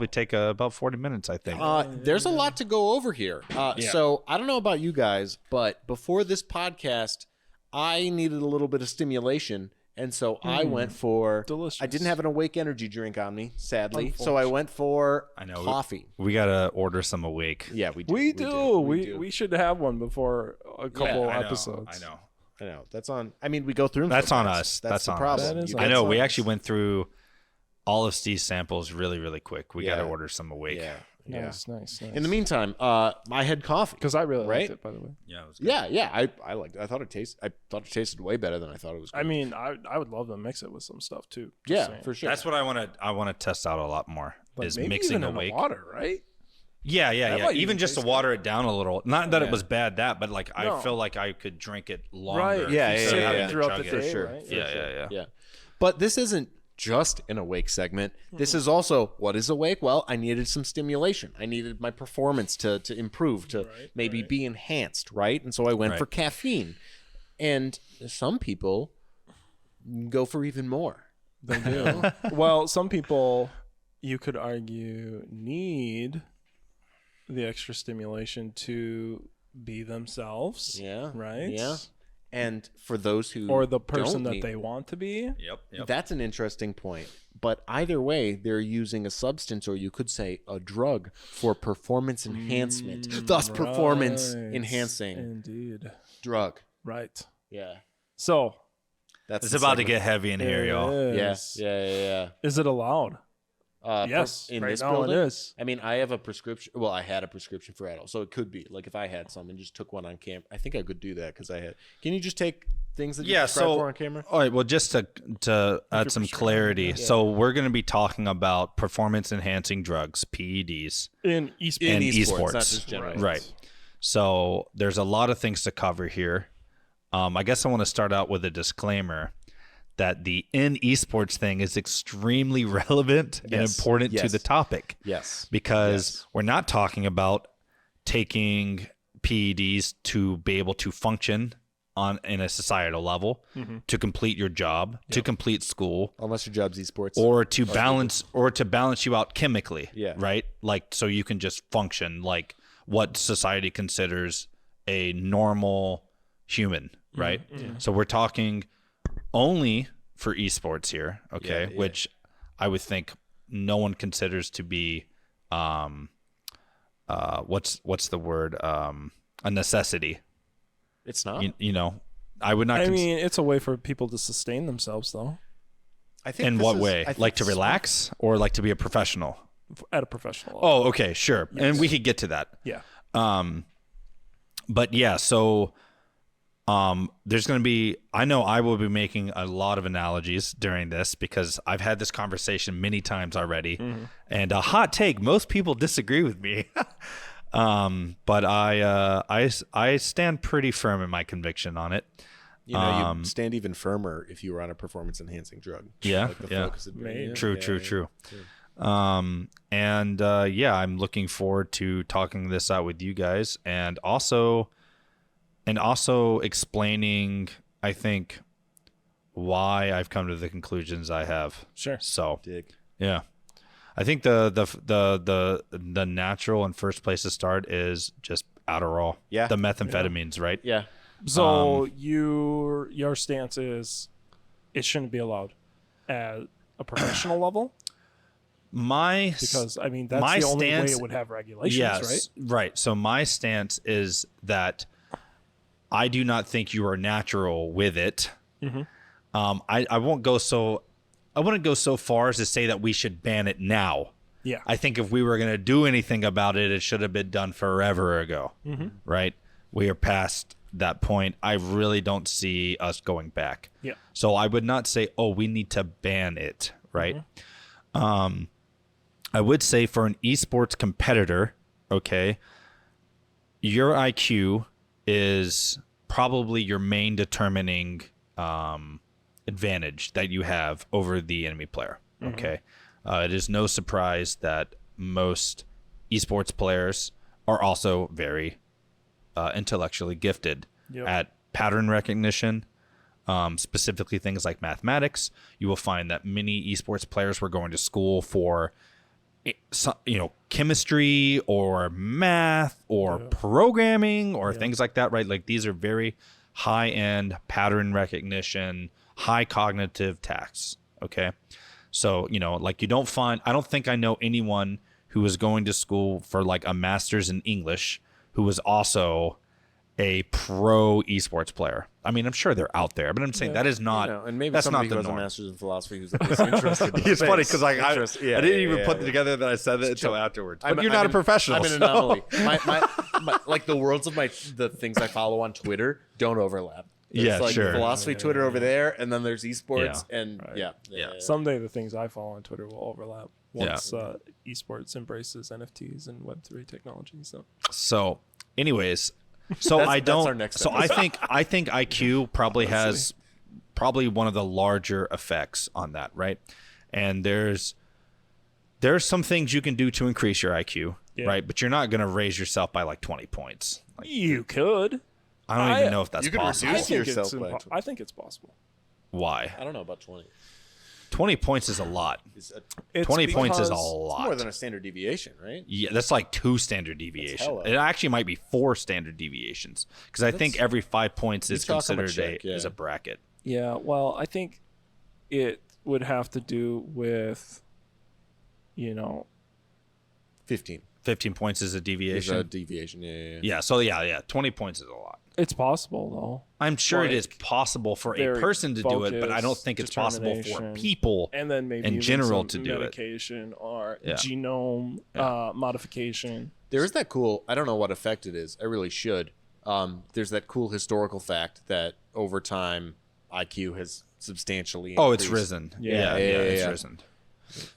take about 40 minutes, I think. There's a lot to go over here. So I don't know about you guys, but before this podcast, I needed a little bit of stimulation. And so I went for Delicious. I didn't have an Awake energy drink on me, sadly. So I went for coffee. We gotta order some Awake. Yeah, we do. We do. We should have one before a couple I know, episodes. I know. That's on. I mean, we go through them. That's on sometimes. us. That's That's the on problem. us. That is You on I guys- know. us. We actually went through all of Steve's samples really quick. We Yeah. gotta order some Awake. Yeah. Nice. In the meantime, I had coffee. Because I really Right? liked it, by the way. Yeah, it was good. Yeah. I liked it. I thought it tasted way better than I thought it was. I mean, I would love to mix it with some stuff too. Just yeah, saying. for sure. That's what I want to test out a lot more. Like is maybe mixing even in Awake. the water, right? Yeah. might Even even just to taste water it down a little. Not that Yeah. it was bad, but like No. I feel like I could drink it longer. Right. Yeah, Keep yeah, sipping yeah, it yeah. throughout Chug the it. day, sure. right? Yeah. Yeah. But this isn't just an Awake segment. This is also what is Awake? Well, I needed some stimulation. I needed my performance to improve, to maybe be enhanced, right? And so I went Right. for caffeine. And some people go for even more. They do. Well, some people, you could argue, need the extra stimulation to be themselves. Yeah. Right? Yeah. And for those who Or the person don't that need- they want to be. Yep. That's an interesting point. But either way, they're using a substance, or you could say a drug, for performance enhancement. Thus, performance Right. enhancing Indeed. drug. Right. Yeah. So, That's It's the about to segment. get heavy in here, y'all. Yes. Yeah. Is it allowed? Yes. In right this now building, it is. I mean, I have a prescription. Well, I had a prescription for Adderall, so it could be like if I had some and just took one on camera. I think I could do that because I had. Can you just take things that you prescribe for on camera? All right, well, just to add some clarity, so we're going to be talking about performance enhancing drugs, PEDs, In esports. in esports, esports. not just general. Right. So there's a lot of things to cover here. I guess I want to start out with a disclaimer that the in esports thing is extremely relevant and Yes. important to Yes. the topic. Yes. Because we're not talking about taking PEDs to be able to function in a societal level, to complete your job, to complete school, Unless your job's esports. or to balance you out chemically. Yeah. Right? Like so you can just function like what society considers a normal human, right? So we're talking only for esports here, okay? Yeah. Which I would think no one considers to be what's the word? A necessity. it's not. You know, I would not I mean, it's a way for people to sustain themselves, though, I think in this what is- way? I think Like to this is- relax or like to be a professional? at a professional level. Oh, okay, sure. And we could get to that. Yeah. But yeah, so there's going to be, I know I will be making a lot of analogies during this because I've had this conversation many times already. And a hot take, most people disagree with me. But I stand pretty firm in my conviction on it. You know, you stand even firmer if you were on a performance enhancing drug. Yeah, Like the yeah. focus would be- True. I'm looking forward to talking this out with you guys. And also, and also explaining, I think, why I've come to the conclusions I have. Sure. So, Dig. yeah. I think the natural and first place to start is just Adderall. Yeah. The methamphetamines, right? Yeah. So your stance is it shouldn't be allowed at a professional level? Because I mean that's my the only way stance- it would have regulations, Yes, right? right. So my stance is that I do not think you are natural with it. Mm-hmm. I won't go so. I wouldn't go so far as to say that we should ban it now. Yeah. I think if we were going to do anything about it, it should have been done forever ago. Mm-hmm. Right? We are past that point. I really don't see us going back. Yeah. So I would not say, oh, we need to ban it. Right? I would say for an esports competitor, okay, your IQ is probably your main determining advantage that you have over the enemy player. Okay. It is no surprise that most esports players are also very intellectually gifted at pattern recognition, specifically things like mathematics. You will find that many esports players were going to school for chemistry or math or programming or things like that, right? Like these are very high-end pattern recognition, high cognitive tasks, okay? So, like I don't think I know anyone who is going to school for like a master's in English who was also a pro esports player. I mean, I'm sure they're out there, but I'm saying that is not. And maybe that's somebody not who the has a norm. master's in philosophy who's like this interested. In It's funny because I Yeah, didn't even put yeah. together that I said it until afterwards. But I'm- you're I'm not a an- professional. I'm an so- anomaly. My like the worlds of the things I follow on Twitter don't overlap. There's Yeah, like sure. philosophy Twitter over there, and then there's esports, and Right. yeah. Someday the things I follow on Twitter will overlap once esports embraces NFTs and Web3 technology. So, anyways, so That's- I that's don't. our next So I think IQ probably has one of the larger effects on that, right? And there's some things you can do to increase your IQ, right? But you're not going to raise yourself by like 20 points. Like, You could. I don't even know if that's you could possible. reduce yourself by I think it's possible. Why? I don't know about 20. 20 points is a lot. It's 20 points is a because lot. more than a standard deviation, right? Yeah, that's like 2 standard deviations. hella. It actually might be 4 standard deviations because I think every 5 points is chalk 'em a considered check, as a bracket. Yeah, well, I think it would have to do with, 15 15 points is a is deviation. a deviation. Yeah. Yeah, so yeah, 20 points is a lot. it's possible, though. I'm sure it is Like, possible for a very person to do it, but I don't focused, think it's possible for determination, people And then maybe in even general some to do it. medication or Yeah. genome modification. There is that cool, I don't know what effect it is. I really should. There's that cool historical fact that over time, IQ has substantially increased. Oh, it's risen. Yeah, it's yeah. risen.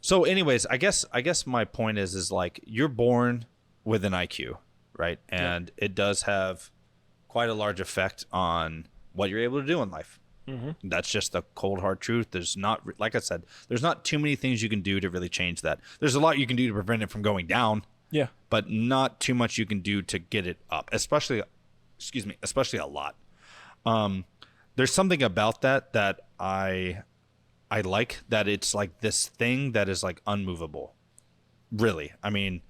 So anyways, I guess my point is like you're born with an IQ, right? And it does have quite a large effect on what you're able to do in life. That's just the cold hard truth. There's not, like I said, there's not too many things you can do to really change that. There's a lot you can do to prevent it from going down, Yeah. but not too much you can do to get it up, especially a lot. There's something about that I like, that it's like this thing that is like unmovable, really. I mean,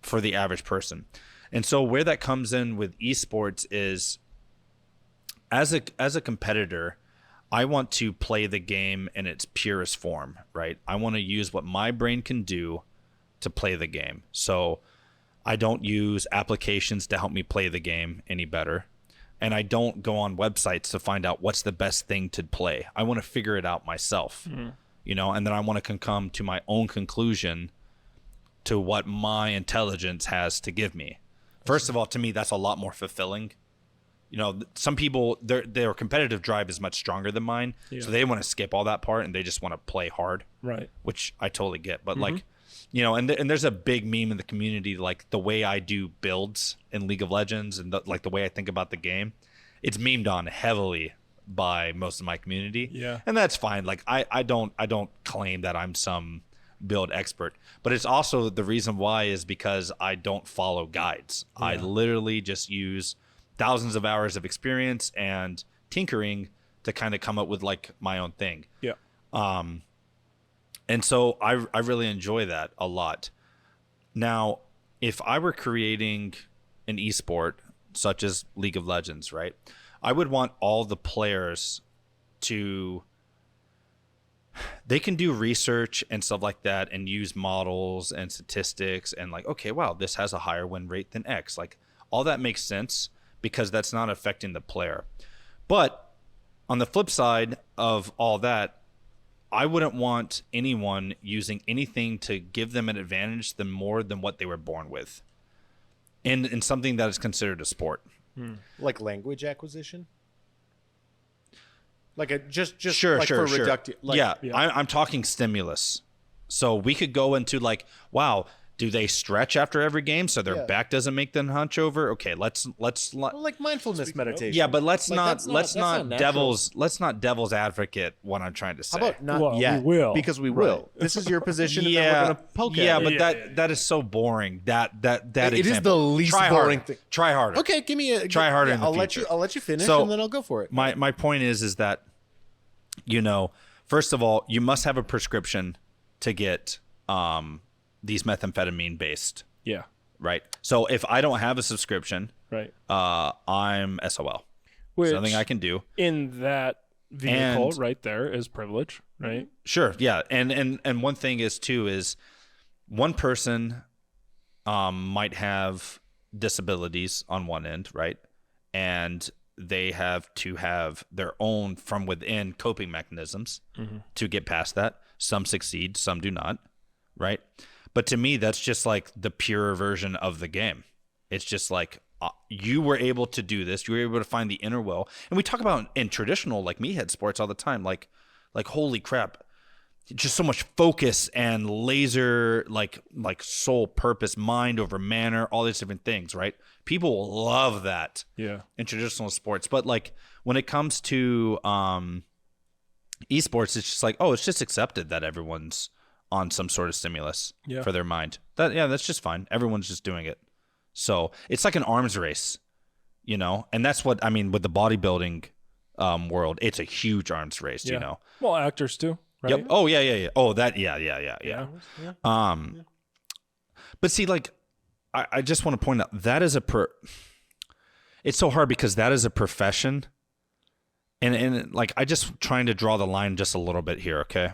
for the average person. And so where that comes in with esports is as a competitor, I want to play the game in its purest form, right? I want to use what my brain can do to play the game. So I don't use applications to help me play the game any better. And I don't go on websites to find out what's the best thing to play. I want to figure it out myself, and then I want to come to my own conclusion to what my intelligence has to give me. First of all, to me, that's a lot more fulfilling. Some people, their competitive drive is much stronger than mine. So they want to skip all that part and they just want to play hard, Right. which I totally get. But and there's a big meme in the community, like the way I do builds in League of Legends and the way I think about the game, it's memed on heavily by most of my community. Yeah. And that's fine. Like I don't claim that I'm some build expert, but it's also the reason why is because I don't follow guides. I literally just use thousands of hours of experience and tinkering to kind of come up with like my own thing. Yeah. And so I really enjoy that a lot. Now, if I were creating an esport such as League of Legends, right, I would want all the players to, they can do research and stuff like that and use models and statistics and like, okay, wow, this has a higher win rate than X. Like all that makes sense because that's not affecting the player. But on the flip side of all that, I wouldn't want anyone using anything to give them an advantage than more than what they were born with in something that is considered a sport. Like language acquisition? Like a just Sure. reductive. Like, yeah. I'm talking stimulus. So we could go into like, wow, do they stretch after every game so their back doesn't make them hunch over? Okay, let's well, like mindfulness meditation. yeah, but let's Like, not natural. devil's advocate what I'm trying to say. How about not Well, yet? we will. Because we will. This is your position, and then we're gonna poke yeah, at but it. that is so boring. That It is example. the least Try boring harder. thing. Try harder. Okay, give me a Try harder in the I'll future. let you finish, So, and then I'll go for it. My point is that, you know, first of all, you must have a prescription to get these methamphetamine based, Yeah. right? So if I don't have a subscription, Right. I'm SOL. Which There's nothing I can do. in that vehicle And- right there is privilege, right? Sure, yeah, and one thing is too is one person might have disabilities on one end, right, and they have to have their own from within coping mechanisms to get past that. Some succeed, some do not, right? But to me, that's just like the pure version of the game. It's just like you were able to do this. You were able to find the inner will. And we talk about in traditional like meathead sports all the time. Like holy crap, just so much focus and laser, like sole purpose, mind over manner, all these different things, right? People love that Yeah. in traditional sports. But like when it comes to esports, it's just like, oh, it's just accepted that everyone's on some sort of stimulus for their mind. That's just fine. Everyone's just doing it. So it's like an arms race, you know? And that's what I mean with the bodybuilding world. It's a huge arms race, you know? Well, actors too, right? Yep. Oh, yeah. Oh, that, yeah. But see, like, I just want to point out that is it's so hard because that is a profession. And like, I just trying to draw the line just a little bit here, okay?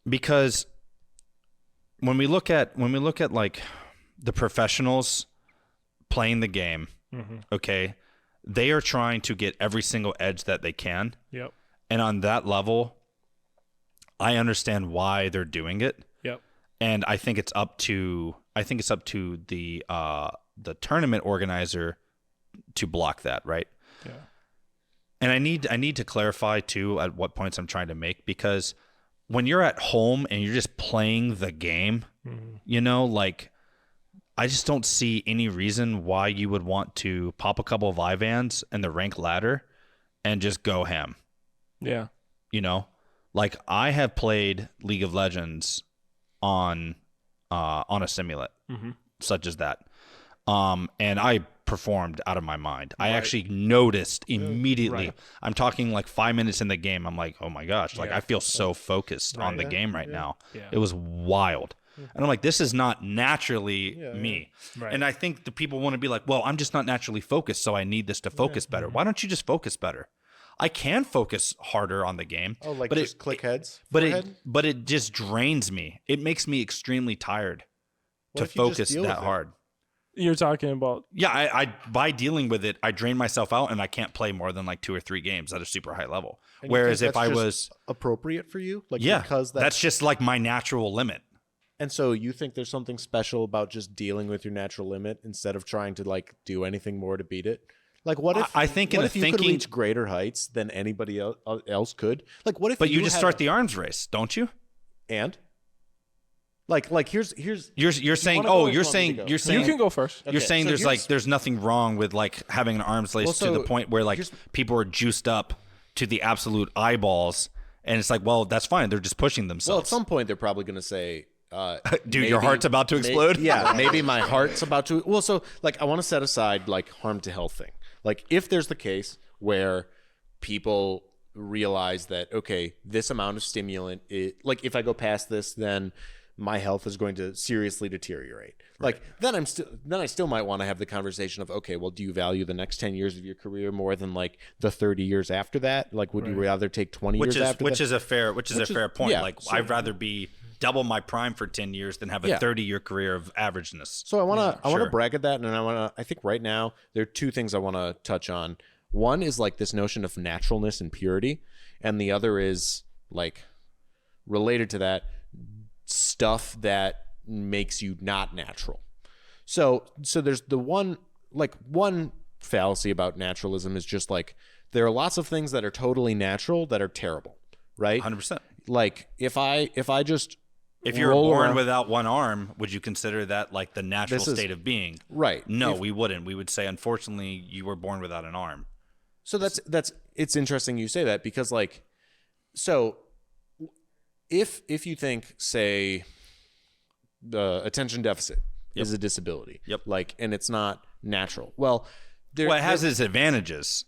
Because when we look at like the professionals playing the game, okay, they are trying to get every single edge that they can. Yep. And on that level, I understand why they're doing it. Yep. And I think it's up to the tournament organizer to block that, right? Yeah. And I need to clarify too at what points I'm trying to make, because when you're at home and you're just playing the game, you know, like I just don't see any reason why you would want to pop a couple of Ivans and the rank ladder and just go ham. Yeah. You know, like I have played League of Legends on a simulate such as that. And I performed out of my mind. I actually noticed immediately. I'm talking like 5 minutes in the game. I'm like, oh my gosh, like I feel so focused on the game right now. Yeah. It was wild. And I'm like, this is not naturally me. Right. And I think the people want to be like, well, I'm just not naturally focused, so I need this to focus better. Why don't you just focus better? I can focus harder on the game. Oh, like but just click heads? But forehead? it just drains me. It makes me extremely tired What to if you just focus deal that with it? hard. You're talking about Yeah, I by dealing with it, I drain myself out and I can't play more than like 2 or 3 games at a super high level. And you Whereas think if I that's was just appropriate for you, like yeah, because that's just like my natural limit. and so you think there's something special about just dealing with your natural limit instead of trying to like do anything more to beat it? Like what if I think what in if you could thinking- reach greater heights than anybody else could? Like what if But you just had start a- the arms race, don't you? and like here's You're saying wanna go or you're you want me saying to go? you're saying you can go first. You're Okay, saying so there's here's- nothing wrong with like having an arms race Well, to the so point where like here's- people are juiced up to the absolute eyeballs, and it's like, well, that's fine. They're just pushing well, at themselves. some point they're probably going to say Dude, your heart's about to explode. Maybe my heart's about to. Well, so like I want to set aside like harm to health thing. Like if there's the case where people realize that okay, this amount of stimulant, like if I go past this, then my health is going to seriously deteriorate. Like then I still might want to have the conversation of okay, well, do you value the next 10 years of your career more than like the 30 years after that? Like, would you rather take 20 years after that? Which is a fair point. Yeah, like I'd rather be double my prime for 10 years than have a 30-year career of averageness. So I want to bracket that, and I think right now there are two things I want to touch on. One is like this notion of naturalness and purity, and the other is like related to that, stuff that makes you not natural. So there's the one fallacy about naturalism is just like there are lots of things that are totally natural that are terrible, right? 100%. Like if you're born without one arm, would you consider that like the natural state of being? Right. No, we wouldn't. We would say unfortunately you were born without an arm. So that's it's interesting you say that because like so if you think say attention deficit is a disability, like and it's not natural. Well, it has its advantages.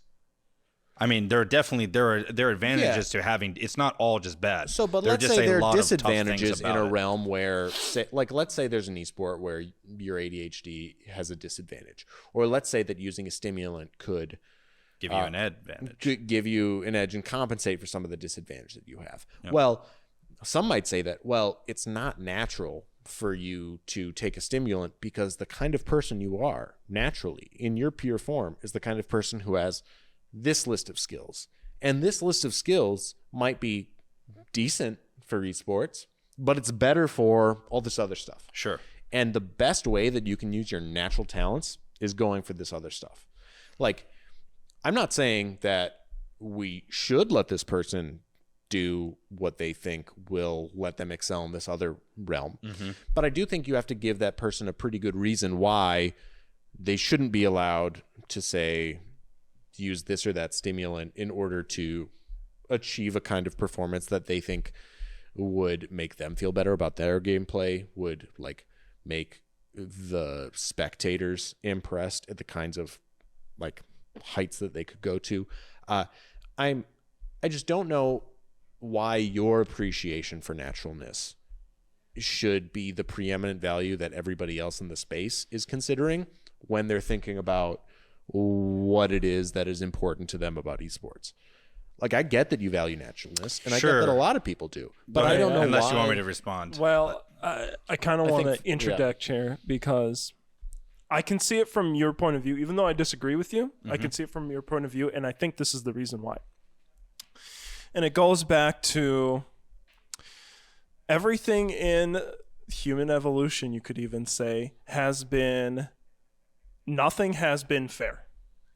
I mean, there are advantages to having. It's not all just bad. So, but let's say there are disadvantages in a realm where, like, let's say there's an esport where your ADHD has a disadvantage, or let's say that using a stimulant could give you an advantage, give you an edge and compensate for some of the disadvantage that you have. Yep. Well, some might say that, well, it's not natural for you to take a stimulant because the kind of person you are naturally in your pure form is the kind of person who has this list of skills. And this list of skills might be decent for esports, but it's better for all this other stuff. Sure. And the best way that you can use your natural talents is going for this other stuff. Like, I'm not saying that we should let this person do what they think will let them excel in this other realm. Mm-hmm. But I do think you have to give that person a pretty good reason why they shouldn't be allowed to say, use this or that stimulant in order to achieve a kind of performance that they think would make them feel better about their gameplay, would like make the spectators impressed at the kinds of like heights that they could go to. I just don't know why your appreciation for naturalness should be the preeminent value that everybody else in the space is considering when they're thinking about what it is that is important to them about esports. Like, I get that you value naturalness, and sure. I get that a lot of people do, but I don't know unless why. you want me to respond. Well, I kind of want to interject here because I can see it from your point of view, even though I disagree with you. Mm-hmm. I can see it from your point of view, and I think this is the reason why. And it goes back to everything in human evolution, you could even say, nothing has been fair,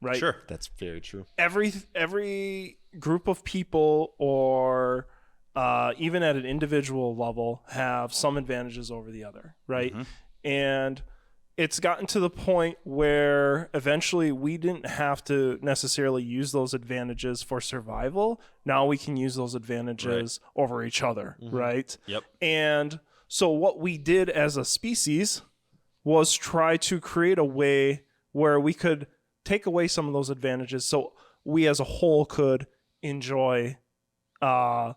right? Sure. That's very true. Every group of people or even at an individual level have some advantages over the other, right? Mm-hmm. And it's gotten to the point where eventually we didn't have to necessarily use those advantages for survival. Now we can use those advantages over each other, mm-hmm. right? Yep. And so what we did as a species was try to create a way where we could take away some of those advantages so we as a whole could enjoy the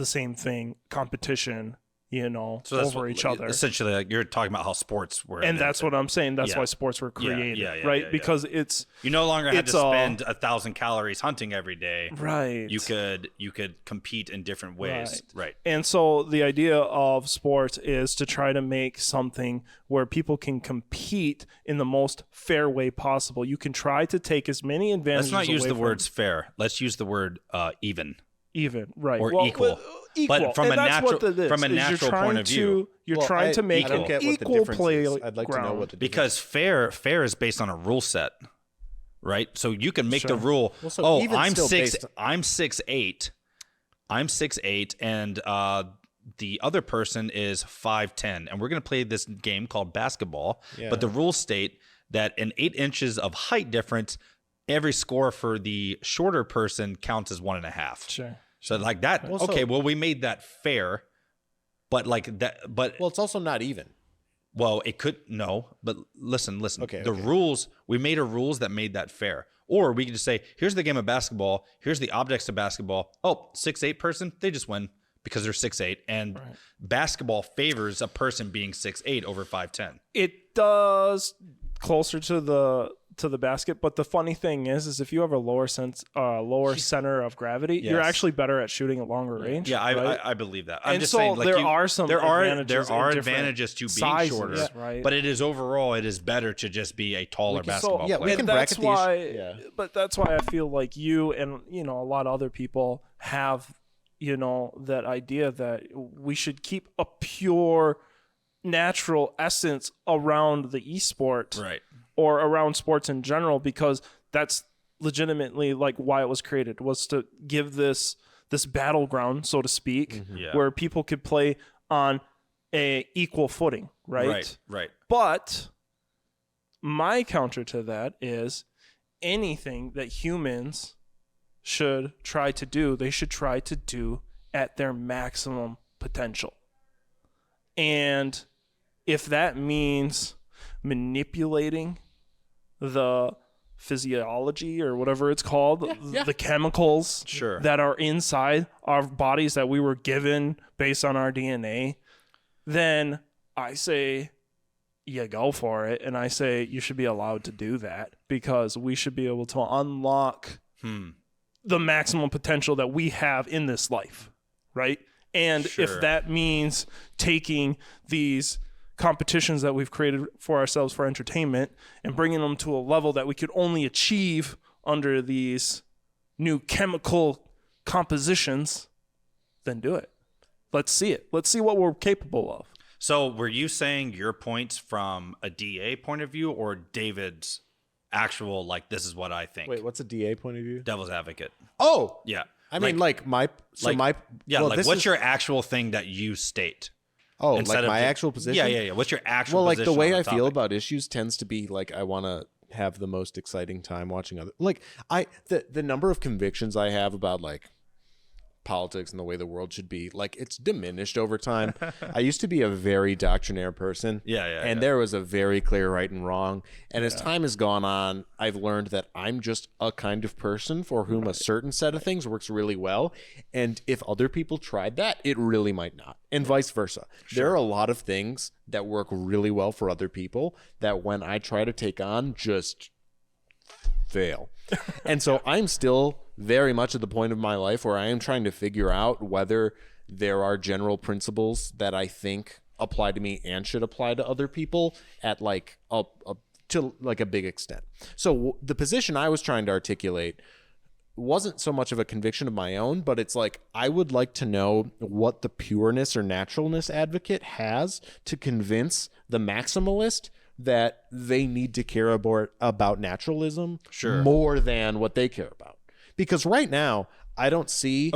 same thing, competition, so over each other. Essentially, like you're talking about how sports were. And that's what I'm saying. That's why sports were created, right? Because it's... You no longer had to spend 1,000 calories hunting every day. Right. You could compete in different ways. Right. And so the idea of sports is to try to make something where people can compete in the most fair way possible. You can try to take as many advantages. Let's not use the words fair. Let's use the word even. Even, right. Or equal. But from a natural point of view, you're trying to make an equal play. I'd like to know what the because fair is based on a rule set, right? So you can make the rule. Well, I'm 6'8", and the other person is 5'10", and we're going to play this game called basketball. Yeah. But the rules state that in 8 inches of height difference, every score for the shorter person counts as 1.5. Sure. So like that. We made that fair. But like that, but Well, it's also not even. well, it could no. But listen. Okay, The okay. rules, we made a rules that made that fair. Or we could just say, here's the game of basketball. Here's the objects of basketball. Oh, 6'8" person, they just win because they're 6'8", and basketball favors a person being 6'8" over 5'10". It does closer to the basket, but the funny thing is if you have a lower center of gravity, you're Yes. actually better at shooting at longer range. Yeah, right? I believe that. I'm And just so saying, like, there are some there are advantages in different advantages to being sizes, shorter, right? but it is overall it is better to just be a taller basketball yeah, player. we and can that's bracket these- why. yeah. But that's why I feel like you and a lot of other people have that idea that we should keep a pure, natural essence around the esport, Right. or around sports in general, because that's legitimately like why it was created, was to give this battleground, so to speak, Yeah. where people could play on a equal footing, right? Right. But my counter to that is anything that humans should try to do, they should try to do at their maximum potential. And if that means manipulating the physiology or whatever it's called, the chemicals Sure. that are inside our bodies that we were given based on our DNA, then I say, yeah, go for it. And I say you should be allowed to do that, because we should be able to unlock the maximum potential that we have in this life, right? And Sure. if that means taking these competitions that we've created for ourselves for entertainment and bringing them to a level that we could only achieve under these new chemical compositions, then do it. Let's see it. Let's see what we're capable of. So were you saying your points from a DA point of view or David's actual, like, this is what I think? Wait, what's a DA point of view? Devil's advocate. Oh, Yeah. I mean, like my like- my Yeah, well, like this what's is- your actual thing that you state? oh instead like of my the- actual position? Yeah. What's your actual Well, like the position way on I feel topic? about issues tends to be like I want to have the most exciting time watching other the number of convictions I have about like politics and the way the world should be, like, it's diminished over time. I used to be a very doctrinaire person. And there was a very clear right and wrong. And as time has gone on, I've learned that I'm just a kind of person for whom a certain set of things works really well. And if other people tried that, it really might not. And vice versa. There are a lot of things that work really well for other people that when I try to take on, just fail. And so I'm still very much at the point of my life where I am trying to figure out whether there are general principles that I think apply to me and should apply to other people at like to like a big extent. So the position I was trying to articulate wasn't so much of a conviction of my own, but it's like I would like to know what the pureness or naturalness advocate has to convince the maximalist that they need to care about naturalism more than what they care about. Because right now, I don't see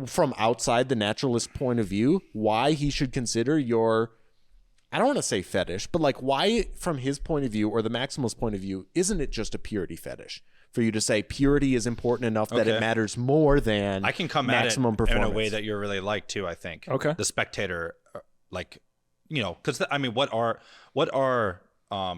from outside the naturalist point of view why he should consider your, I don't want to say fetish, but like why from his point of view or the maximalist point of view, isn't it just a purity fetish? For you to say purity is important enough that it matters more than I can come maximum at it performance. in a way that you're really like too, I think. Okay. The spectator, like, you know, because I mean, what are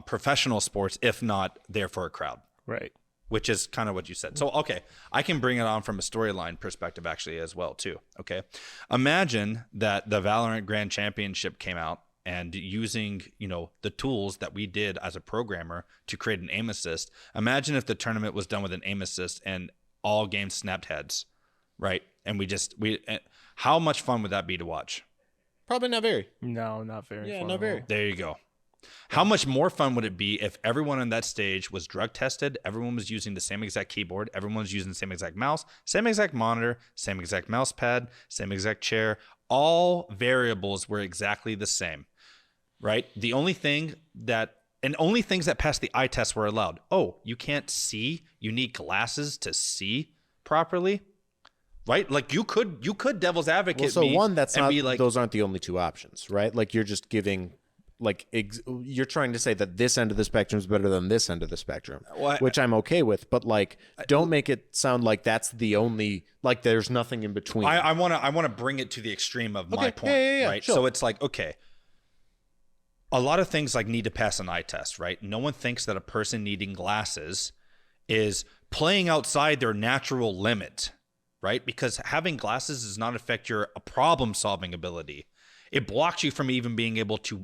professional sports if not there for a crowd? Right. Which is kind of what you said. So, okay, I can bring it on from a storyline perspective actually as well too. Okay. Imagine that the Valorant Grand Championship came out and using, you know, the tools that we did as a programmer to create an aim assist. Imagine if the tournament was done with an aim assist and all games snapped heads, right? And how much fun would that be to watch? Probably not very. No, not very. Yeah, fun not at very. all. There you go. How much more fun would it be if everyone on that stage was drug tested, everyone was using the same exact keyboard, everyone was using the same exact mouse, same exact monitor, same exact mouse pad, same exact chair, all variables were exactly the same, right? The only thing only things that passed the eye test were allowed. Oh, you can't see? You need glasses to see properly? Right? Like you could devil's advocate Well, so me one, that's and not, be like, those aren't the only two options, right? Like you're just giving you're trying to say that this end of the spectrum is better than this end of the spectrum, Well, which I'm okay with, but like don't make it sound like that's the only, like there's nothing in between. I want to bring it to the extreme of my point, right? sure. So it's like, okay, a lot of things like need to pass an eye test, right? No one thinks that a person needing glasses is playing outside their natural limit, right? Because having glasses does not affect your problem-solving ability. It blocks you from even being able to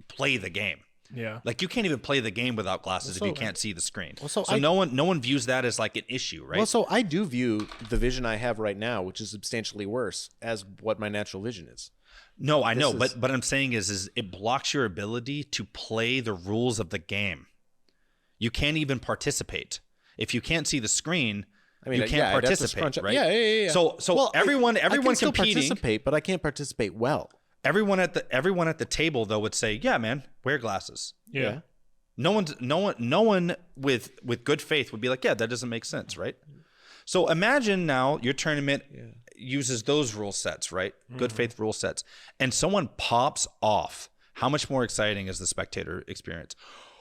play the game. Yeah. Like you can't even play the game without glasses if you can't see the screen. so no one views that as like an issue, right? Well, so I do view the vision I have right now, which is substantially worse, as what my natural vision is. No, I know, but I'm saying is it blocks your ability to play the rules of the game. You can't even participate. If you can't see the screen, you can't participate, right? Yeah. So well, everyone I can still competing, participate, but I can't participate well. everyone at the table though would say, "Yeah, man, wear glasses." Yeah. No one with good faith would be like, "Yeah, that doesn't make sense," right? So imagine now your tournament uses those rule sets, right? Good faith rule sets, and someone pops off. How much more exciting is the spectator experience?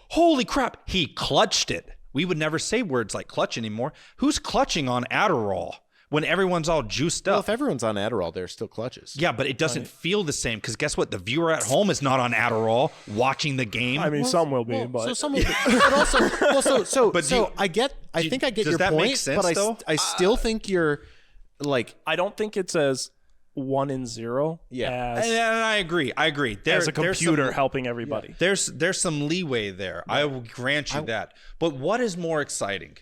Holy crap, he clutched it. We would never say words like clutch anymore. Who's clutching on Adderall when everyone's all juiced Well, up? if everyone's on Adderall, there's still clutches. Yeah, but it doesn't feel the same because guess what? The viewer at home is not on Adderall watching the game. I mean, some will be, but so some of but also, But do you- I think I get does your that point, make sense, but though? I still think you're like, I don't think it's as 1 and 0 and as I agree. as a computer helping everybody. There's some leeway there. I will grant you that. But what is more exciting?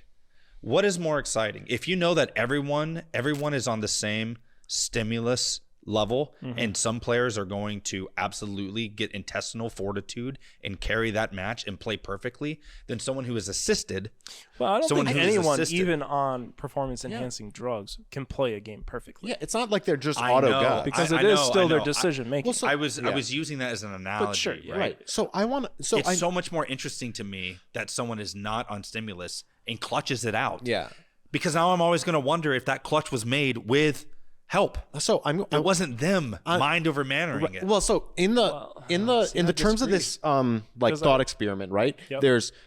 What is more exciting? If you know that everyone is on the same stimulus level and some players are going to absolutely get intestinal fortitude and carry that match and play perfectly, then someone who is assisted, Well, I don't someone think who's anyone, assisted- even on performance-enhancing drugs, can play a game perfectly. yeah, it's not like they're just I auto know, guns. Because I it is know, still I their know. decision making. I was using that as an analogy, sure, yeah. right? So I want to. So It's I so much more interesting to me that someone is not on stimulus and clutches it out. yeah. Because now I'm always going to wonder if that clutch was made with help. So It wasn't them mind over mannering it. Well, so in the terms of this like thought experiment, right? Yep.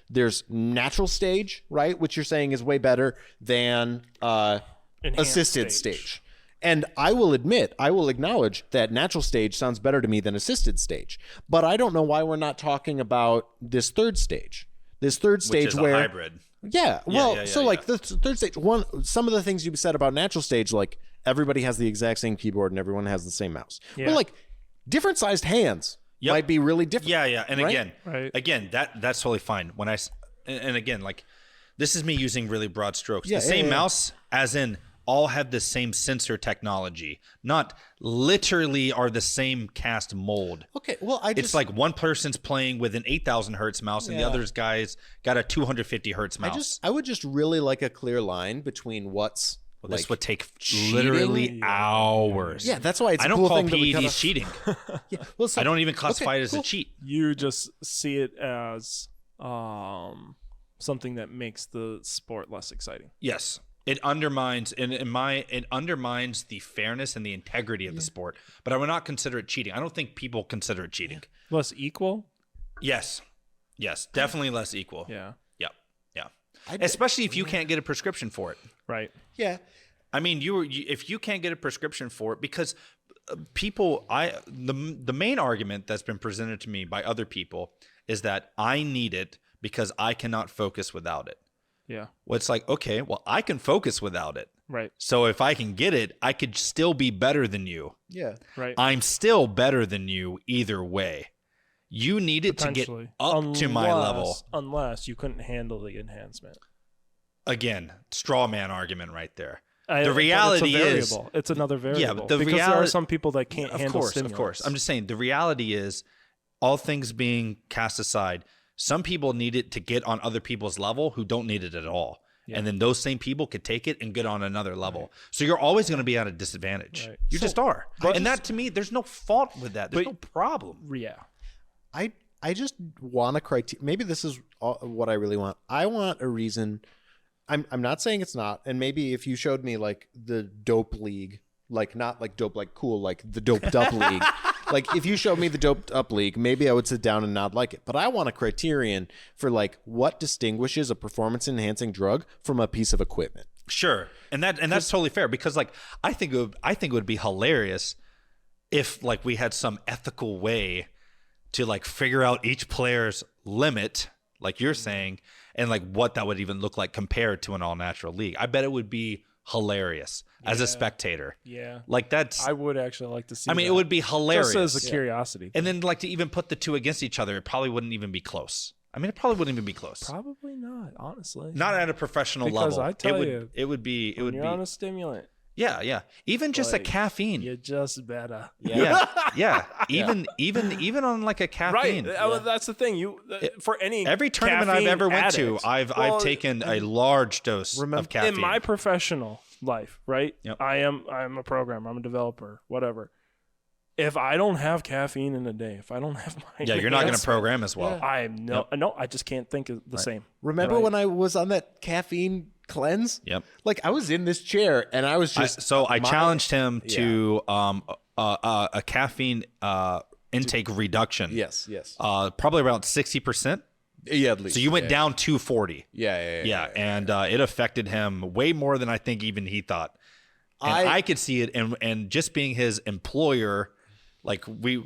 There's natural stage, right, which you're saying is way better than assisted stage. And I will acknowledge that natural stage sounds better to me than assisted stage. But I don't know why we're not talking about this third stage. This third stage Which is where a hybrid. Yeah, well, yeah, so yeah. like the third stage, some of the things you said about natural stage, like everybody has the exact same keyboard and everyone has the same mouse. Yeah. But like different sized hands might be really different. Yeah. And right? again, that's totally fine. When and again, like this is me using really broad strokes. Yeah, The same yeah. mouse, as in all have the same sensor technology, not literally are the same cast mold. Okay, well, It's like one person's playing with an 8,000 hertz mouse and the other guy's got a 250 hertz mouse. I would just really like a clear line between what's This would take cheating? literally hours. Yeah, that's why it's I a don't cool call thing that we kinda- PEDs cheating. Yeah, well, so, I don't even classify okay, it as cool. a cheat. You just see it as something that makes the sport less exciting. Yes. It undermines it undermines the fairness and the integrity of the sport, but I would not consider it cheating. I don't think people consider it cheating. Less equal? Yes, definitely less equal. Yeah. Yeah. Especially if you can't get a prescription for it. Right. Yeah. I mean, if you can't get a prescription for it, because the main argument that's been presented to me by other people is that I need it because I cannot focus without it. Yeah. Well, it's like, okay, well, I can focus without it. Right. So if I can get it, I could still be better than you. Yeah. Right. I'm still better than you either way. You need it to get Potentially. up to my level. Unless you couldn't handle the enhancement. Again, straw man argument right there. But The reality it's is, it's another variable. but the because there are reality- some people that can't handle of stimulus. course. I'm just saying the reality is, all things being cast aside, some people need it to get on other people's level who don't need it at all. Yeah. And then those same people could take it and get on another level. Right. So you're always going to be at a disadvantage. Right. You just are. And that to me, there's no fault with that. There's no problem. Yeah. I just want a criteria. Maybe this is what I really want. I want a reason. I'm not saying it's not. And maybe if you showed me like the dope league, like not like dope, like cool, like the doped up league, Like if you showed me the doped up league, maybe I would sit down and not like it. But I want a criterion for like what distinguishes a performance enhancing drug from a piece of equipment. Sure, and that's totally fair because like I think it would be hilarious if like we had some ethical way to like figure out each player's limit, like you're saying, and like what that would even look like compared to an all natural league. I bet it would be hilarious as a spectator. Yeah, like that's. I would actually like to see. I mean, that. it would be hilarious just as a curiosity. And then like to even put the two against each other, it probably wouldn't even be close. I mean, it probably wouldn't even be close. Probably not, honestly. Not at a professional because level. I tell you, it would be. You're on a stimulant. Yeah. Even just like, a caffeine. You just better. Yeah. Even on like a caffeine. Right. Well, that's the thing. For every tournament I've ever went to, I've taken a large dose of caffeine. In my professional life, right? Yep. I'm a programmer. I'm a developer. Whatever. If I don't have caffeine in a day, if I don't have my you're not going to program as well. I just can't think of the same. Remember when I was on that caffeine cleanse? Yep. Like I was in this chair and I was just I challenged him to a caffeine intake reduction. Yes. Probably around 60%. Yeah, at least. So you went down to 40. Yeah. And it affected him way more than I think even he thought. And I could see it, and just being his employer, like where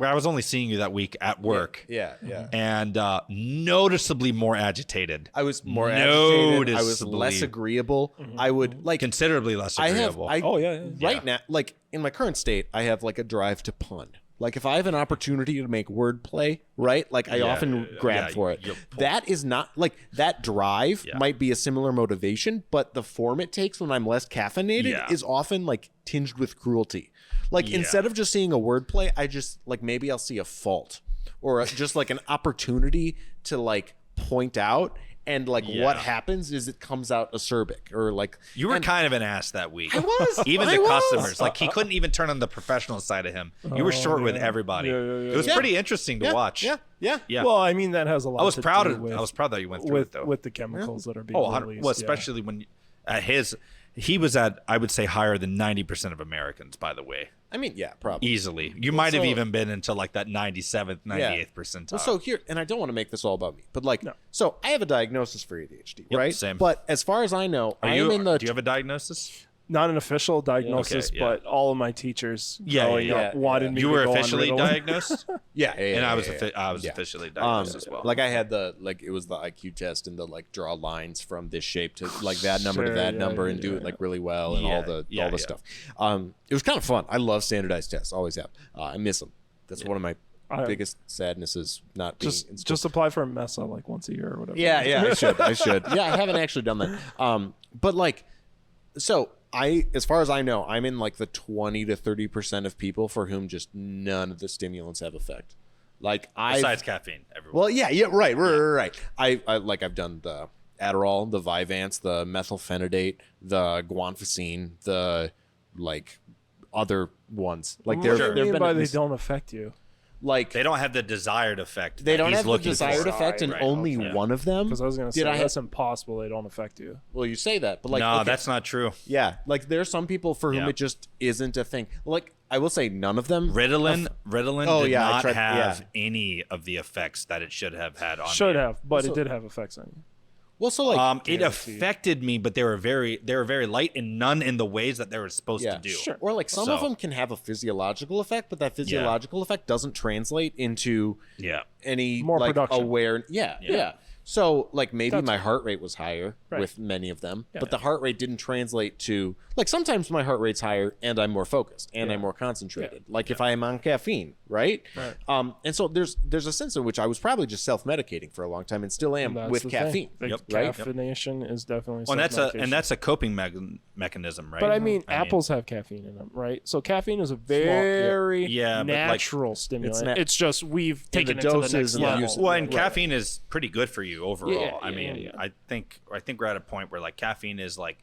I was only seeing you that week at work. Yeah. And noticeably more agitated. I was more agitated. I was less agreeable. I would like considerably less agreeable. Right now, like in my current state, I have like a drive to pun. Like if I have an opportunity to make wordplay, right? Like I often grab for it. That is not like that drive might be a similar motivation, but the form it takes when I'm less caffeinated is often like tinged with cruelty. Like instead of just seeing a wordplay, I just like maybe I'll see a fault or just like an opportunity to like point out. And like what happens is it comes out acerbic or like you were kind of an ass that week. I was even the customers like he couldn't even turn on the professional side of him. You were short with everybody. It was pretty interesting to watch. Yeah. Well, I mean that has a lot. I was proud that you went through with it though. With the chemicals that are being released. Well, especially when at he was at I would say higher than 90% of Americans. By the way. I mean, yeah, probably. Easily. You might have even been into like that 97th, 98th percentile. Well, so here, and I don't want to make this all about me, but like, so I have a diagnosis for ADHD, right? Same. But as far as I know, do you have a diagnosis? Not an official diagnosis, but all of my teachers growing up wanted me to You were go on officially Ritalin. diagnosed? And I was officially diagnosed as well. Like I had it was the IQ test and the like draw lines from this shape to like that number to that number and do it like really well and all the stuff. It was kind of fun. I love standardized tests. Always have. I miss them. That's one of my biggest sadnesses not being in school. Just apply for a MESA like once a year or whatever. I should. Yeah, I haven't actually done that. But like, so as far as I know, I'm in like the 20 to 30% of people for whom just none of the stimulants have effect. Like besides caffeine, everyone. Well, right. I've done the Adderall, the Vyvanse, the methylphenidate, the guanfacine, the like other ones. Like What do you mean by they don't affect you? Like they don't have the desired effect. They don't have the looking desired for. effect, and only one of them. Because I was going to say that's impossible. They don't affect you. Well, you say that, but like no, that's not true. Yeah, like there are some people for whom it just isn't a thing. Like I will say, none of them. Ritalin did not have any of the effects that it should have had on me. Should have, but it did have effects on you. Well, so like it affected me, but they were very light and none in the ways that they were supposed to do. Sure. Or like some of them can have a physiological effect, but that physiological effect doesn't translate into any more like production. aware. Yeah. So like maybe my heart rate was higher with many of them, but the heart rate didn't translate to like sometimes my heart rate's higher and I'm more focused and I'm more concentrated. Like if I am on caffeine, right? And so there's a sense in which I was probably just self-medicating for a long time and still am with caffeine. Caffeination is definitely that's a coping mechanism, right? But I mean, apples have caffeine in them, right? So caffeine is a very natural stimulant. It's just we've taken it to the next level. Well, and caffeine is pretty good for you overall. I think we're at a point where like caffeine is like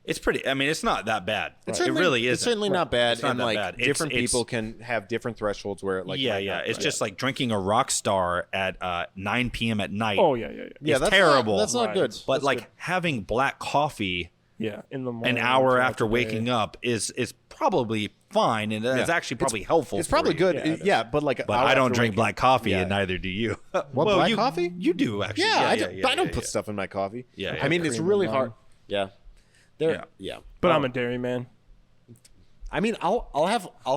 it's pretty. I mean, it's not that bad. It really is. It's certainly not bad. It's not and that like bad. different people can have different thresholds where it like It's just like drinking a rock star at 9 p.m. at night. Oh it's terrible. That's not good. But like having black coffee Yeah, in the morning. an hour after waking up is probably fine, and it's actually probably helpful. It's probably good. Yeah, Yeah, but like, But I don't drink black coffee, Yeah. and neither do you. What, black coffee? You do actually. Yeah, I don't put stuff in my coffee. Yeah, I mean, it's cream really and hard. Yeah, Yeah. yeah. But I'm a dairy man. I mean, I'll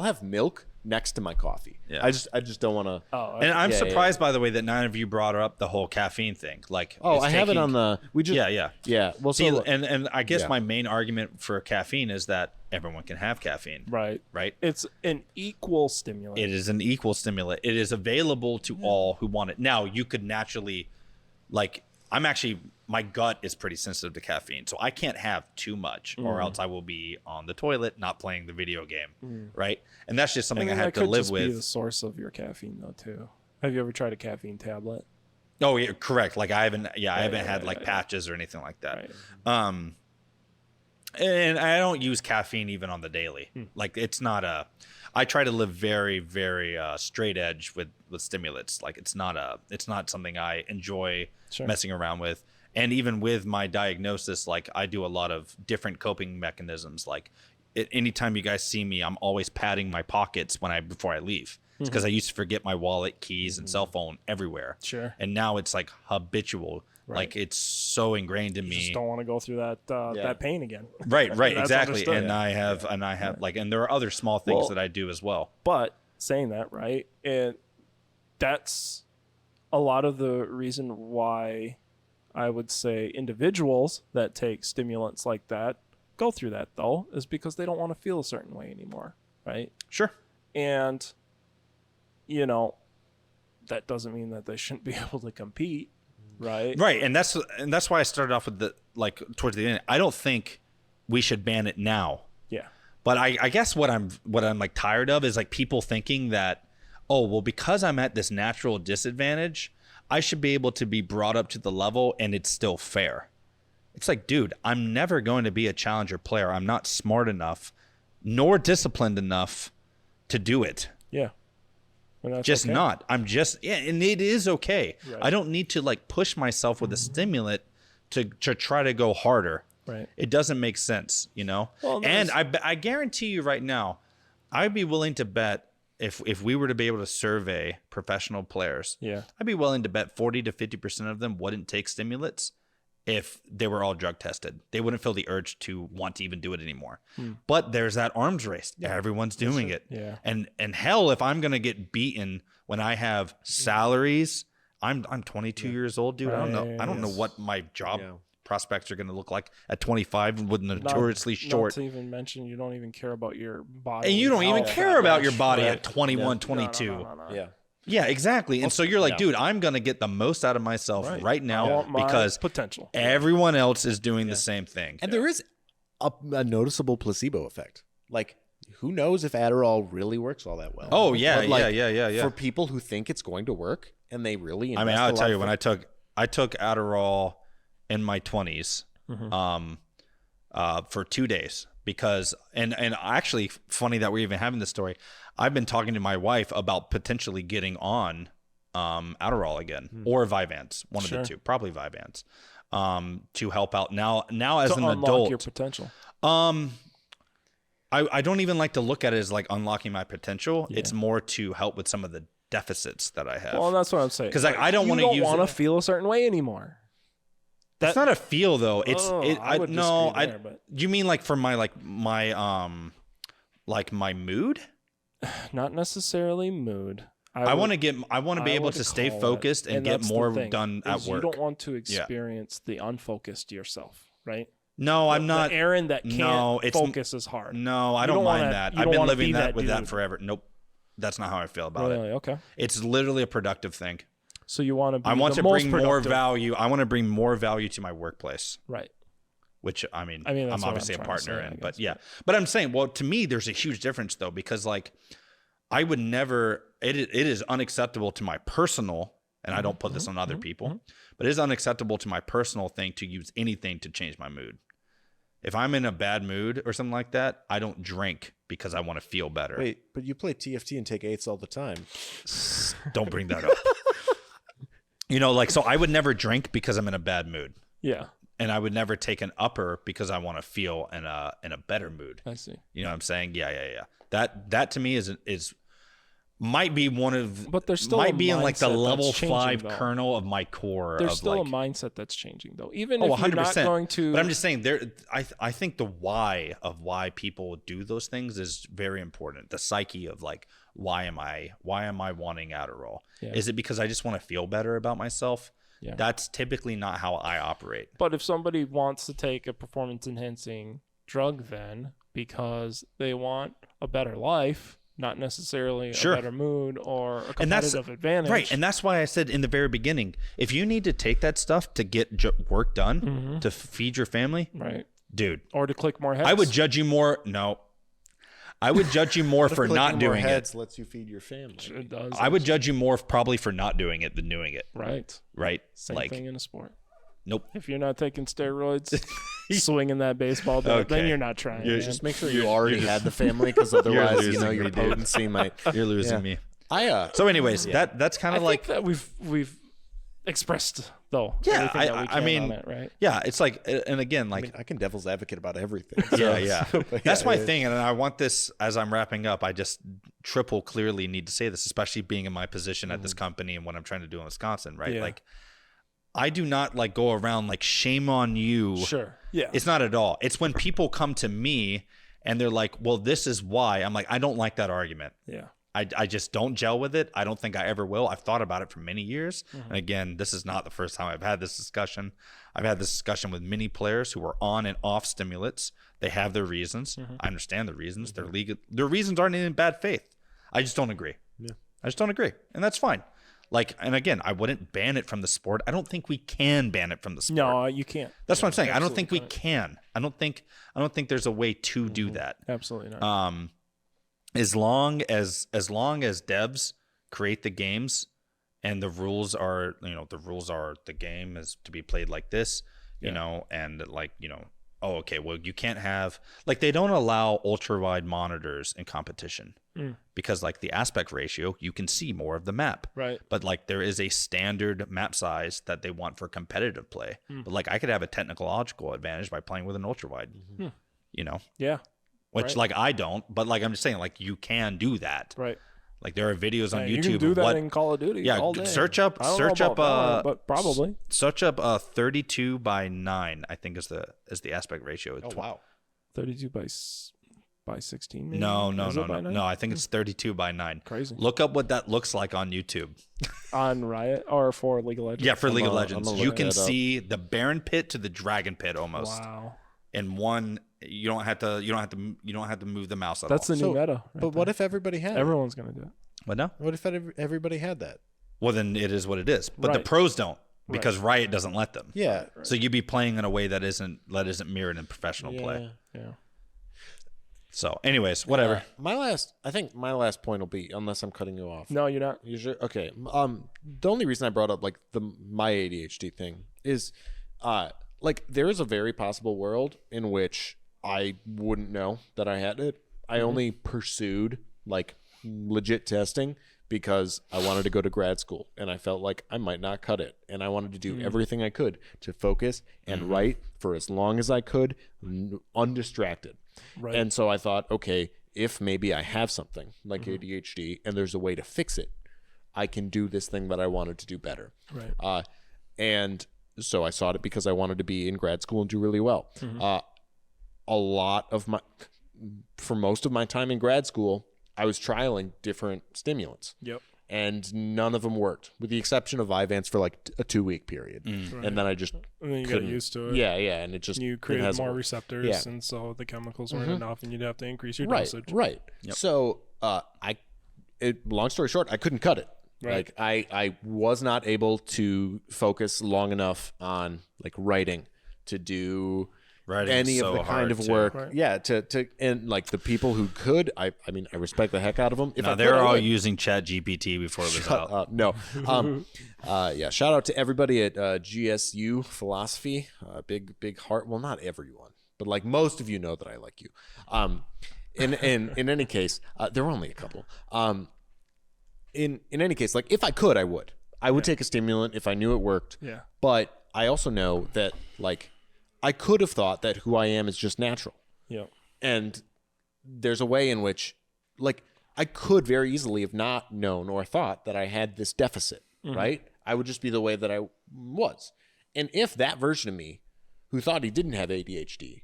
have milk next to my coffee. Yeah. I just don't want to. Oh, And I'm Yeah, surprised, by the way, that none of you brought up the whole caffeine thing. Like, Oh, it's I have it taking- on the. We just. Yeah. Well, See, so and I guess yeah. my main argument for caffeine is that everyone can have caffeine. right. Right. It's an equal stimulant. It is an equal stimulant. It is available to all who want it. Now, you could naturally, like, my gut is pretty sensitive to caffeine, so I can't have too much, or else I will be on the toilet not playing the video game, right? And that's just something I mean, have that to could live just be the with. source of your caffeine, though, too. Have you ever tried a caffeine tablet? Oh, yeah, correct. Like I haven't had like patches or anything like that. Right. And I don't use caffeine even on the daily. Like it's not I try to live very, very straight edge with stimulants. Like it's not something I enjoy messing around with. And even with my diagnosis, like I do a lot of different coping mechanisms. Like anytime you guys see me, I'm always patting my pockets before I leave. It's because I used to forget my wallet, keys, and cell phone everywhere. Sure. And now it's like habitual. Right. Like it's so ingrained in You me. just don't want to go through that pain again. Right, That's exactly. understood. And I have like, and there are other small things Well, that I do as well. But saying that, right, and that's a lot of the reason why I would say individuals that take stimulants like that go through that, though, is because they don't want to feel a certain way anymore, right? Sure. And, that doesn't mean that they shouldn't be able to compete, right? Right, and that's why I started off with towards the end. I don't think we should ban it now. Yeah. But I guess what I'm like tired of is like people thinking that, oh, well, because I'm at this natural disadvantage, I should be able to be brought up to the level and it's still fair. It's like, dude, I'm never going to be a challenger player. I'm not smart enough nor disciplined enough to do it. Yeah. And that's Just okay. not. I'm just, and it is okay. Right. I don't need to like push myself with a stimulant to try to go harder. Right. It doesn't make sense, Well, and I guarantee you right now, I'd be willing to bet if we were to be able to survey professional players, Yeah. I'd be willing to bet 40 to 50% of them wouldn't take stimulants if they were all drug tested. They wouldn't feel the urge to want to even do it anymore. But there's that arms race. Everyone's doing it. Yeah. And hell, if I'm gonna get beaten when I have salaries, I'm 22 years old, dude. I don't know what my job prospects are going to look like at 25 with notoriously short. Not to even mention, you don't even care about your body. And you don't even care about your body at 21, 22. No. Yeah. Yeah, exactly. And so you're like, dude, I'm going to get the most out of myself right I now want my because potential. everyone else is doing the same thing. And there is a noticeable placebo effect. Like, who knows if Adderall really works all that well? Oh, yeah, But, like, yeah. For people who think it's going to work and they really I mean, invest I'll a lot tell you, of when I took Adderall in my 20s for 2 days because, and actually funny that we're even having this story. I've been talking to my wife about potentially getting on Adderall again or Vyvanse, one of the two, probably Vyvanse, to help out now as to an unlock adult. your potential. I don't even like to look at it as like unlocking my potential. It's more to help with some of the deficits that I have. Well, that's what I'm saying. 'Cause, like, I don't wanna use want to it. feel a certain way anymore. That's not a feel though. It's I would no. disagree there, but You mean like for my my mood? not necessarily mood. I want to be able to stay focused and get more done at work. You don't want to experience the unfocused yourself, right? No, I'm not. The Aaron that can't focus as hard. No, I don't mind that. I've been living with that forever. Nope, that's not how I feel about Really? it. Okay. It's literally a productive thing. So you want to be I want the to most bring more productive. value. I want to bring more value to my workplace. Right. Which I mean that's I'm what obviously I'm a trying to partner say, I in, but guess. yeah. But I'm saying, well, to me, there's a huge difference though, because like I would never. It is unacceptable to my personal, and I don't put this on other people, but it is unacceptable to my personal thing to use anything to change my mood. If I'm in a bad mood or something like that, I don't drink because I want to feel better. Wait, but you play TFT and take 8s all the time. Don't bring that up. Like, so I would never drink because I'm in a bad mood. Yeah. and I would never take an upper because I want to feel in a better mood. I see. You know what I'm saying? Yeah. That to me is might be one of, but there's still might be in like the mindset level that's changing, 5 though. kernel of my core. There's of still like, a mindset that's changing though. Even oh, if you're 100%. not going to, But I'm just saying there. I think the why of why people do those things is very important. The psyche of like, why am I wanting Adderall? Yeah. Is it because I just want to feel better about myself? Yeah. That's typically not how I operate. But if somebody wants to take a performance enhancing drug then because they want a better life, not necessarily Sure. a better mood or a And that's competitive advantage. right, and that's why I said in the very beginning, if you need to take that stuff to get work done, to feed your family, right. dude, Or to click more heads. I would judge you more. No, I would judge you more for not doing heads it. lets you feed your family. It does. I would judge you more probably for not doing it than doing it. Right. Right? Same like, thing in a sport. nope. If you're not taking steroids, swinging that baseball bat, then Okay. you're not trying. You're man. Just make sure you already had the family, because otherwise, losing your me, dude. potency might. You're losing Yeah. me. I So, anyways, that's kind I of think like, that we've expressed though. Yeah, everything that we I can mean, on it, right? yeah, it's like, and again, like, mean, I can devil's advocate about everything. yeah. But That's my yeah. thing, and I want this as I'm wrapping up. I just triple clearly need to say this, especially being in my position at this company and what I'm trying to do in Wisconsin, right? Yeah. Like, I do not like go around like shame on you. Sure. Yeah. It's not at all. It's when people come to me and they're like, "Well, this is why." I'm like, I don't like that argument. Yeah. I just don't gel with it. I don't think I ever will. I've thought about it for many years. And again, this is not the first time I've had this discussion. I've had this discussion with many players who are on and off stimulants. They have their reasons. I understand the reasons. Their reasons aren't in bad faith. I just don't agree. Yeah. I just don't agree. And that's fine. Like, and again, I wouldn't ban it from the sport. I don't think we can ban it from the sport. No, you can't. That's what I'm saying. I don't absolutely think we not. can. I don't think there's a way to do that. Absolutely not. As long as devs create the games and the rules are the game is to be played like this, you know, and like, you know, oh, okay, well, you can't have, like, they don't allow ultra wide monitors in competition because like the aspect ratio, you can see more of the map. Right. But like there is a standard map size that they want for competitive play. But like I could have a technological advantage by playing with an ultra wide, you know, Yeah. which Right. like I don't, but like I'm just saying, like you can do that. Right. Like there are videos on Yeah, YouTube. you can do of that what, in Call of Duty. yeah, all day. search up, I don't know about Valorant, but probably search up 32:9. I think is the aspect ratio. Oh wow. 32 by 16. Maybe? No. Is it by 9? I think it's 32:9. Crazy. Look up what that looks like on YouTube. On Riot or for League of Legends? Yeah, for League of I'm Legends, gonna you look can that up. see the Baron Pit to the Dragon Pit almost Wow. in one. You don't have to move the mouse at That's all. the new meta. right But what there. if everybody had it? Everyone's gonna do it? What now? What if everybody had that? Well, then it is what it is. But the Right. pros don't because Riot doesn't let them. Yeah. So you'd be playing in a way that isn't mirrored in professional play. Yeah. So, anyways, whatever. I think my last point will be, unless I'm cutting you off. No, you're not. You sure? Okay. The only reason I brought up like my ADHD thing is, like there is a very possible world in which I wouldn't know that I had it. I only pursued like legit testing because I wanted to go to grad school and I felt like I might not cut it, and I wanted to do everything I could to focus and write for as long as I could, undistracted. Right. And so I thought, okay, if maybe I have something like ADHD and there's a way to fix it, I can do this thing that I wanted to do better. Right. And so I sought it because I wanted to be in grad school and do really well. For most of my time in grad school, I was trialing different stimulants. Yep. And none of them worked, with the exception of Vyvanse for like a 2-week period. And then I just And then you got couldn't- used to it. Yeah, and it just You it created hasn't more worked. receptors, Yeah. and so the chemicals weren't enough, and you'd have to increase your Right, dosage. right. So long story short, I couldn't cut it. Right. Like I was not able to focus long enough on like writing to do Writing any is of so the kind hard, of too. work. Right. Yeah, to and like the people who could, I mean, I respect the heck out of them. If Now I they could, were I all would. using Chat GPT before it was out. No. Yeah. Shout out to everybody at GSU Philosophy. Big heart. Well, not everyone, but like most of you know that I like you. In any case, there were only a couple. In any case, like if I could, I would take a stimulant if I knew it worked. Yeah. But I also know that like I could have thought that who I am is just natural. Yeah. And there's a way in which, like, I could very easily have not known or thought that I had this deficit, right? I would just be the way that I was. And if that version of me, who thought he didn't have ADHD,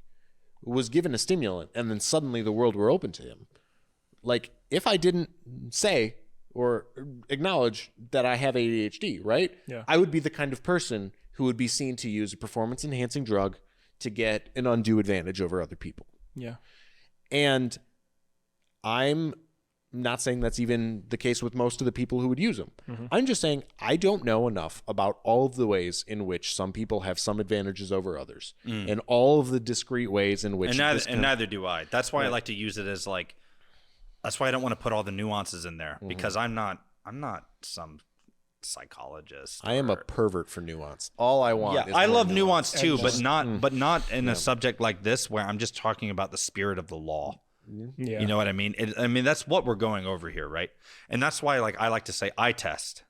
was given a stimulant and then suddenly the world were open to him, like, if I didn't say or acknowledge that I have ADHD, right? Yeah. I would be the kind of person who would be seen to use a performance-enhancing drug to get an undue advantage over other people. Yeah. And I'm not saying that's even the case with most of the people who would use them. I'm just saying I don't know enough about all of the ways in which some people have some advantages over others, and all of the discrete ways in which. And neither do I. That's why I like to use it as like. That's why I don't want to put all the nuances in there because I'm not some psychologist. I am a pervert for nuance. All I want. Yeah, is I more love nuance too, but not in Yeah. a subject like this where I'm just talking about the spirit of the law. Yeah. You know what I mean? I mean that's what we're going over here, right? And that's why like I like to say I test.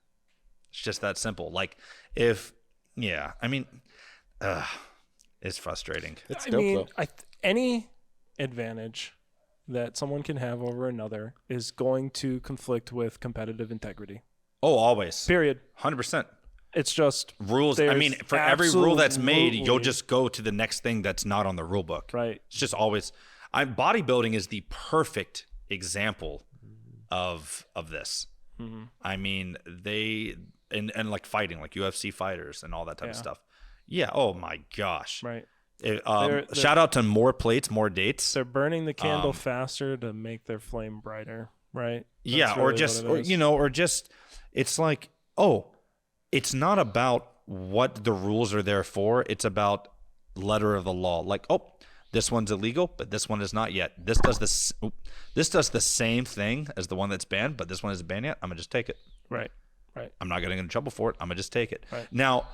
It's just that simple. Like if I mean it's frustrating. It's I dope mean, though. any advantage that someone can have over another is going to conflict with competitive integrity. Oh, always. Period. 100%. It's just Rules. I there's mean, for every rule that's made, you'll absolutely- just go to the next thing that's not on the rule book. right. It's just always. Bodybuilding is the perfect example of this. I mean, they and like fighting, like UFC fighters and all that type of Yeah. stuff. Yeah. Oh my gosh. Right. They're shout out to more plates, more dates. They're burning the candle faster to make their flame brighter. Right. That's Yeah, or really just, what it is. or just, it's like, it's not about what the rules are there for. It's about letter of the law. Like, this one's illegal, but this one is not yet. This does the same thing as the one that's banned, but this one isn't banned yet. I'm gonna just take it. Right. Right. I'm not getting in trouble for it. I'm gonna just take it. Right. Now,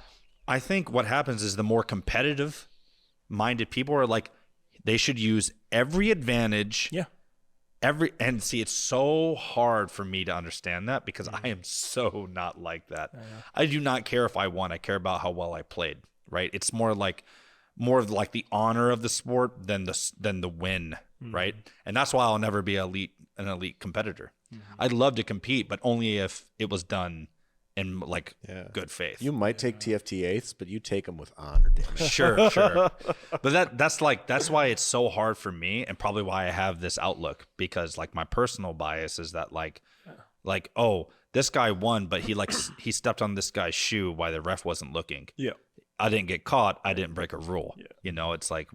I think what happens is the more competitive-minded people are like, they should use every advantage. Yeah. And see, it's so hard for me to understand that because I am so not like that. I do not care if I won. I care about how well I played. Right? It's more of like the honor of the sport than the win. Right? And that's why I'll never be an elite competitor. I'd love to compete, but only if it was done in like good faith. You might take TFT eighths, but you take them with honor, damn it. Sure. But that's why it's so hard for me, and probably why I have this outlook, because like my personal bias is that like this guy won, but he stepped on this guy's shoe while the ref wasn't looking. Yeah. I didn't get caught. I didn't break a rule. Yeah. You know, it's like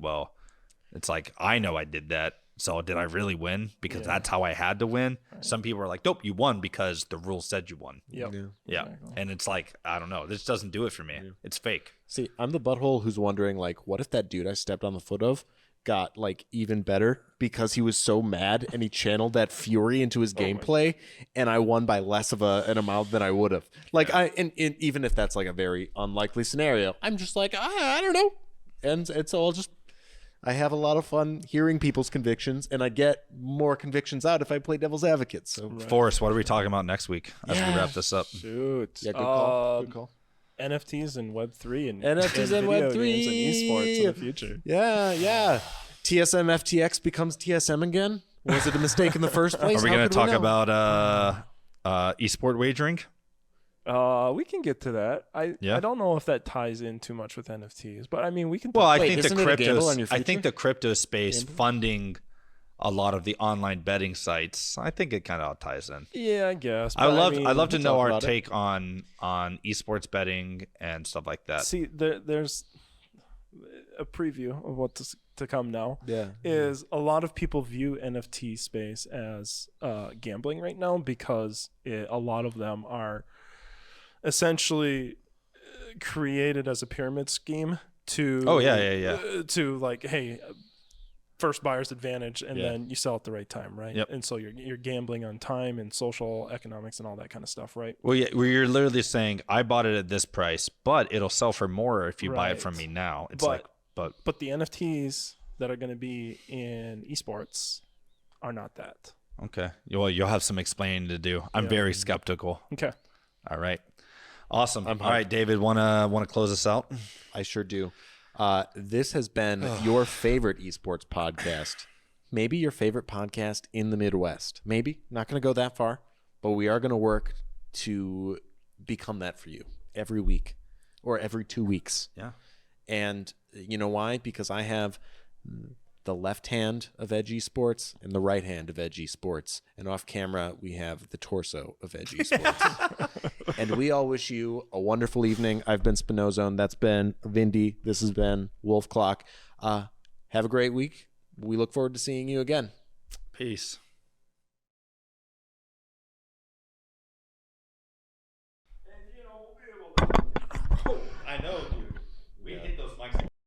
I know I did that. So did I really win? Because that's how I had to win. Right. Some people are like, nope, you won because the rule said you won. Yep. Yeah. Exactly. And it's like, I don't know. This doesn't do it for me. Yeah. It's fake. See, I'm the butthole who's wondering, like, what if that dude I stepped on the foot of got, like, even better because he was so mad and he channeled that fury into his gameplay and I won by less of an amount than I would have. Like, even if that's, like, a very unlikely scenario, I'm just like, I don't know. And so I have a lot of fun hearing people's convictions, and I get more convictions out if I play devil's advocate. So, Forrest, what are we talking about next week as we wrap this up? Shoot. Yeah, good call. Good call. NFTs and Web3 and NFTs and video Web3 games and esports in the future. Yeah. TSM FTX becomes TSM again. Was it a mistake in the first place? Are we going to talk about esport wagering? We can get to that. I don't know if that ties in too much with NFTs, but I mean we can. Well, I Wait, think isn't it a gamble on your I think future? the crypto space funding a lot of the online betting sites. I think it kind of ties in. Yeah, I guess. I'd love to know talk our about it. take on esports betting and stuff like that. See, there's a preview of what's to come now. Yeah. Is a lot of people view NFT space as gambling right now because a lot of them are essentially created as a pyramid scheme to to like, hey, first buyer's advantage, and then you sell at the right time, right? Yep. And so you're gambling on time and social economics and all that kind of stuff, right? Well, yeah, where you're literally saying I bought it at this price, but it'll sell for more if you buy it Right. from me now. It's But the NFTs that are going to be in esports are not that. okay. Well, you'll have some explaining to do. I'm very skeptical. Okay. All right. Awesome. I'm All right, David, wanna close us out? I sure do. This has been your favorite esports podcast. Maybe your favorite podcast in the Midwest. Maybe. Not going to go that far, but we are going to work to become that for you every week or every 2 weeks. Yeah. And you know why? Because I have the left hand of Edge Esports and the right hand of Edge Esports. And off camera, we have the torso of Edge Esports. And we all wish you a wonderful evening. I've been Spinozone. That's been Vindy. This has been Wolf Clock. Have a great week. We look forward to seeing you again. Peace.